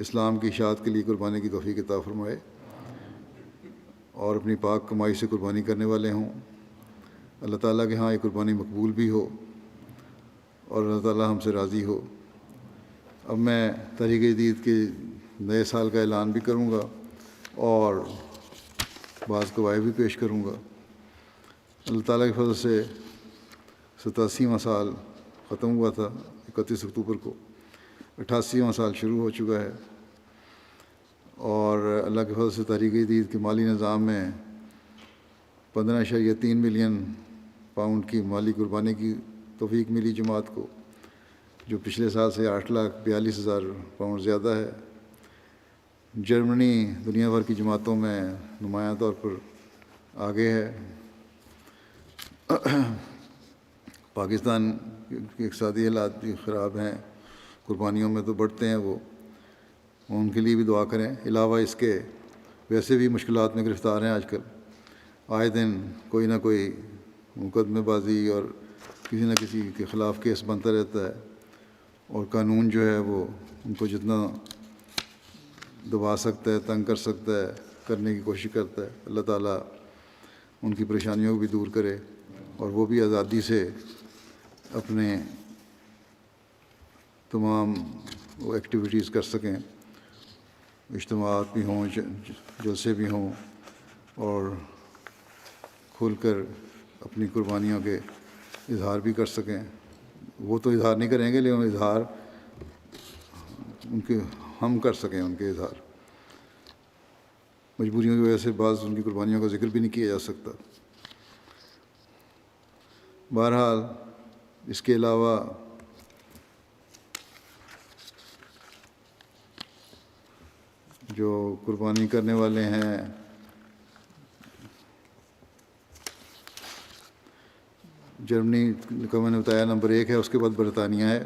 اسلام کی اشاعت کے لیے قربانی کی توفیق عطا فرمائے اور اپنی پاک کمائی سے قربانی کرنے والے ہوں۔ اللہ تعالیٰ کے ہاں یہ قربانی مقبول بھی ہو اور اللہ تعالیٰ ہم سے راضی ہو۔ اب میں تحریک جدید کے نئے سال کا اعلان بھی کروں گا اور بعض قواعد بھی پیش کروں گا۔ اللہ تعالیٰ کے فضل سے 87واں سال ختم ہوا تھا 31 اکتوبر کو، 88واں سال شروع ہو چکا ہے، اور اللہ کے فضل سے تحریک جدید کے مالی نظام میں 15.3 ملین پاؤنڈ کی مالی قربانی کی توفیق ملی جماعت کو، جو پچھلے سال سے 8,42,000 پاؤنڈ زیادہ ہے۔ جرمنی دنیا بھر کی جماعتوں میں نمایاں طور پر آگے ہے۔ پاکستان کے اقتصادی حالات بھی خراب ہیں، قربانیوں میں تو بڑھتے ہیں وہ، ان کے لیے بھی دعا کریں۔ علاوہ اس کے ویسے بھی مشکلات میں گرفتار ہیں آج کل، آئے دن کوئی نہ کوئی مقدمے بازی اور کسی نہ کسی کے خلاف کیس بنتا رہتا ہے، اور قانون جو ہے وہ ان کو جتنا دبا سکتا ہے، تنگ کر سکتا ہے، کرنے کی کوشش کرتا ہے۔ اللہ تعالیٰ ان کی پریشانیوں کو بھی دور کرے اور وہ بھی آزادی سے اپنے تمام وہ ایکٹیویٹیز کر سکیں، اجتماعات بھی ہوں، جلسے بھی ہوں، اور کھل کر اپنی قربانیوں کے اظہار بھی کر سکیں۔ وہ تو اظہار نہیں کریں گے لیکن اظہار ان کے ہم کر سکیں، ان کے اظہار۔ مجبوریوں کی وجہ سے بعض ان کی قربانیوں کا ذکر بھی نہیں کیا جا سکتا۔ بہرحال اس کے علاوہ جو قربانی کرنے والے ہیں جرمنی کا میں نے بتایا نمبر 1 ہے، اس کے بعد برطانیہ ہے،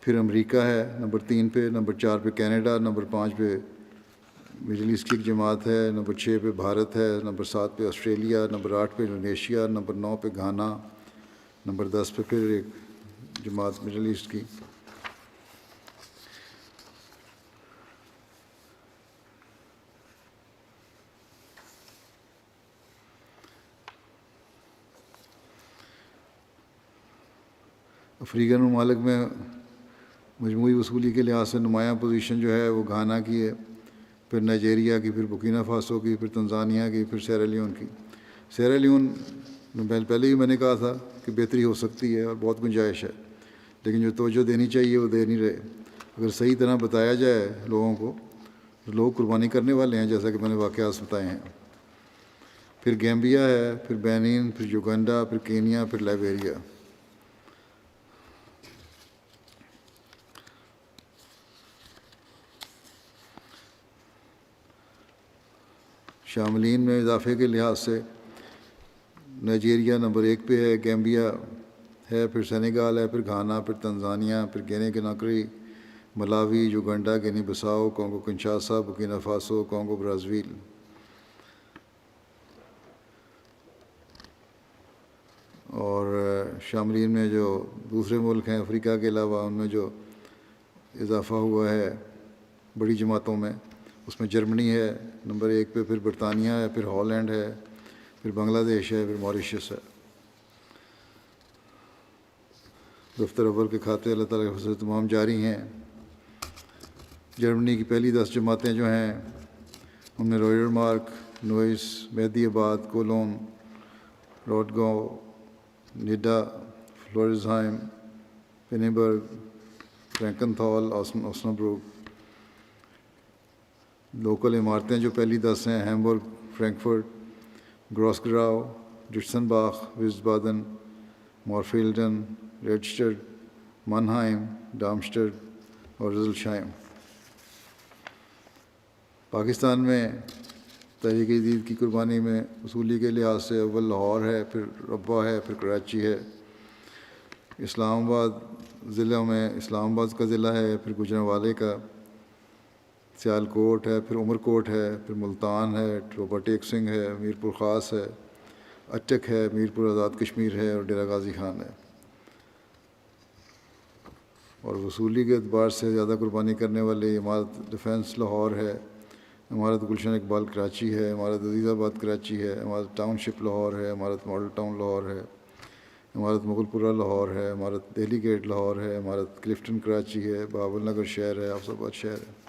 پھر امریکہ ہے نمبر 3 پہ، نمبر 4 پہ کینیڈا، نمبر 5 پہ مڈل ایسٹ کی ایک جماعت ہے، نمبر 6 پہ بھارت ہے، نمبر 7 پہ آسٹریلیا، نمبر 8 پہ انڈونیشیا، نمبر 9 پہ گھانا، نمبر 10 پہ پھر ایک جماعت مڈل ایسٹ کی۔ افریقن ممالک میں مجموعی وصولی کے لحاظ سے نمایاں پوزیشن جو ہے وہ گھانا کی ہے، پھر نائجیریا کی، پھر بورکینا فاسو کی، پھر تنزانیہ کی، پھر سیرا لیون کی۔ سیرا لیون پہلے ہی میں نے کہا تھا کہ بہتری ہو سکتی ہے اور بہت گنجائش ہے، لیکن جو توجہ دینی چاہیے وہ دے نہیں رہے۔ اگر صحیح طرح بتایا جائے لوگوں کو تو لوگ قربانی کرنے والے ہیں، جیسا کہ میں نے واقعات بتائے ہیں۔ پھر گیمبیا ہے، پھر بینین، پھر یوگنڈا، پھر کینیا، پھر لائبیریا۔ شاملین میں اضافے کے لحاظ سے نائجیریا نمبر 1 پہ ہے، گیمبیا ہے، پھر سینیگال ہے، پھر گھانا، پھر تنزانیہ، پھر Guinea Conakry, Malawi, Uganda, Guinea Bissau, Congo Kinshasa, Burkina Faso, Congo Brazzaville. اور شاملین میں جو دوسرے ملک ہیں افریقہ کے علاوہ، ان میں جو اضافہ ہوا ہے بڑی جماعتوں میں، اس میں جرمنی ہے نمبر 1 پہ، پھر برطانیہ ہے، پھر ہالینڈ ہے، پھر بنگلہ دیش ہے، پھر موریشس ہے۔ دفتر اول کے کھاتے اللہ تعالیٰ کے فضل سے تمام جاری ہیں۔ جرمنی کی پہلی 10 جماعتیں جو ہیں ان میں روئر مارک، نوئس، مہدی آباد، کولون، روٹگاؤ، نیڈا، فلورزہائم، پینیبرگ، فرینکنتھال، اوسنابروک۔ لوکل عمارتیں جو پہلی 10 ہیں ہیمبرگ، فرینکفرٹ، گراسگراؤ، ڈٹسنباخ، ویسبادن، مورفیلڈن، ریڈسٹڈ، منہائم، ڈارمسٹڈ اور ریزلشائم۔ پاکستان میں تحریک جدید کی قربانی میں وصولی کے لحاظ سے اول لاہور ہے، پھر ربوہ ہے، پھر کراچی ہے۔ اسلام آباد ضلع میں اسلام آباد کا ضلع ہے، پھر گوجرانوالے کا، سیال کوٹ ہے، پھر عمر کوٹ ہے، پھر ملتان ہے، ٹروبا ٹیک سنگھ ہے، میر پور خاص ہے، اٹک ہے، میر پور آزاد کشمیر ہے اور ڈیرہ غازی خان ہے۔ اور وصولی کے اعتبار سے زیادہ قربانی کرنے والے عمارت ڈیفنس لاہور ہے، عمارت گلشن اقبال کراچی ہے، عمارت عزیز آباد کراچی ہے، عمارت ٹاؤن شپ لاہور ہے، عمارت ماڈل ٹاؤن لاہور ہے، عمارت مغل پورہ لاہور ہے، عمارت دہلی گیٹ لاہور ہے، عمارت کلفٹن کراچی ہے، بہاول نگر شہر ہے، حفظ آباد شہر ہے۔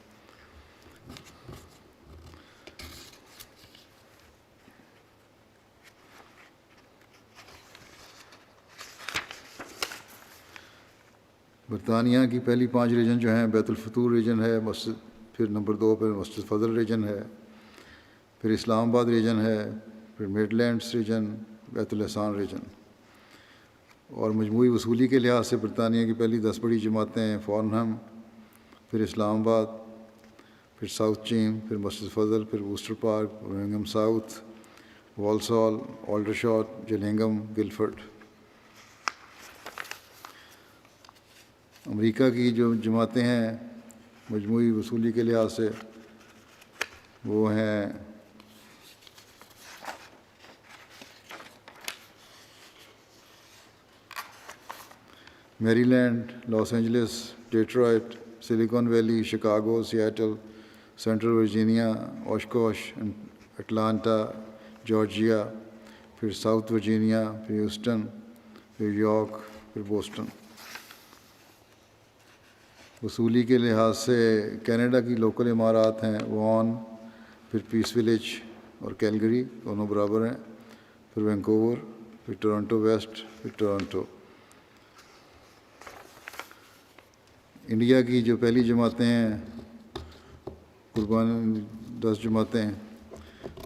برطانیہ کی پہلی 5 ریجن جو ہیں بیت الفتور ریجن ہے، مسجد، پھر نمبر 2 پہ مسجد فضل ریجن ہے، پھر اسلام آباد ریجن ہے، پھر میڈ لینڈس ریجن، بیت الاحسان ریجن۔ اور مجموعی وصولی کے لحاظ سے برطانیہ کی پہلی 10 بڑی جماعتیں ہیں فارنہم، پھر اسلام آباد، پھر ساؤتھ چین، پھر مسجد فضل، پھر Worcester park, Birmingham south, والسال، آلڈرشاٹ، جلینگم، Guildford. امریکہ کی جو جماعتیں ہیں مجموعی وصولی کے لحاظ سے وہ ہیں Maryland, Los Angeles, Detroit, Silicon Valley, Chicago, Seattle, central Virginia, Oshkosh, Atlanta, Georgia, پھر ساؤتھ ورجینیا، پھر ہیوسٹن، پھر یارک، پھر بوسٹن۔ وصولی کے لحاظ سے کینیڈا کی لوکل عمارات ہیں وان، پھر پیس ولیج اور کیلگری، دونوں برابر ہیں، پھر وینکوور، پھر ٹورنٹو ویسٹ، پھر ٹورنٹو۔ انڈیا کی جو پہلی جماعتیں ہیں قربانی 10 جماعتیں،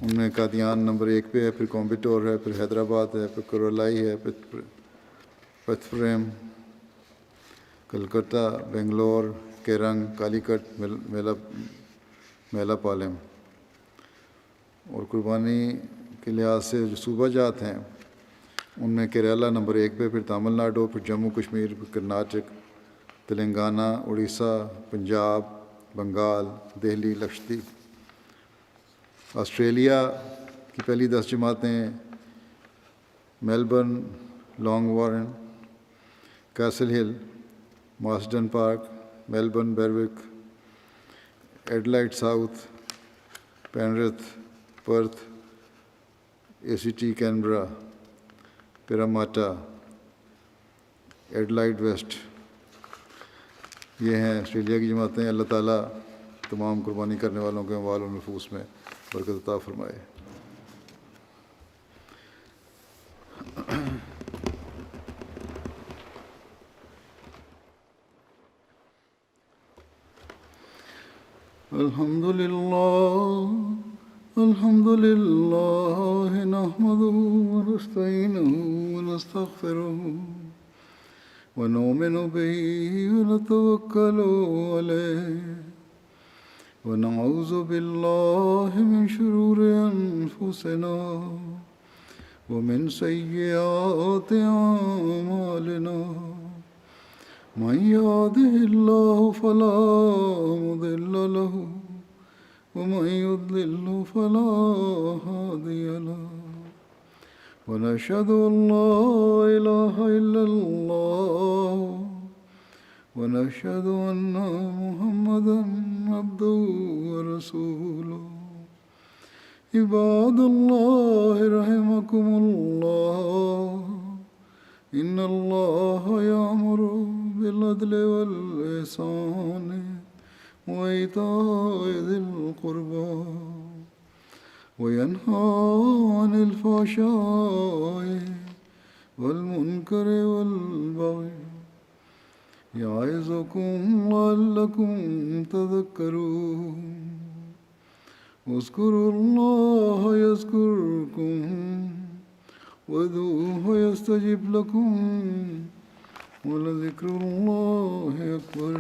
ان میں قادیان نمبر 1 پہ ہے، پھر کومبٹور ہے، پھر حیدرآباد ہے، پھر کرولائی ہے، پھر پتھپریم، کلکتہ، بنگلور، کیرنگ، کالی کٹ، میلا پالم۔ اور قربانی کے لحاظ سے جو صوبہ جات ہیں ان میں کیرالہ نمبر 1 پہ، پھر تامل ناڈو، پھر جموں کشمیر، پھر کرناٹک، تلنگانہ، اڑیسہ، پنجاب، بنگال، دہلی، لکشدیپ۔ آسٹریلیا کی پہلی 10 جماعتیں Melbourne, Langwarrin, Castle Hill, Marsden Park, Melbourne, Berwick, Adelaide South, Penrith, Perth, ACT Canberra, Parramatta, Adelaide West. یہ ہیں آسٹریلیا کی جماعتیں۔ اللہ تعالیٰ تمام قربانی کرنے والوں کے اموال و نفوس میں برکت عطا فرمائے۔ الحمد لله نحمده ونستعينه ونستغفره ونؤمن به ونتوكل عليه ونعوذ بالله من شرور أنفسنا ومن سيئات أعمالنا، من يهده الله فلا مضل له ومن يضلل فلا هادي له، ونشهد أن لا إله إلا الله ونشهد أن محمدا عبده ورسوله۔ عباد الله رحمكم الله، إن الله يأمر بالعدل والإحسان وإيتاء ذي القربى وينهى عن الفحشاء والمنكر والبغي، يعظكم لعلكم تذكرون۔ اذكروا الله يذكركم وادعوه يستجب لكم، ولذكر الله أكبر۔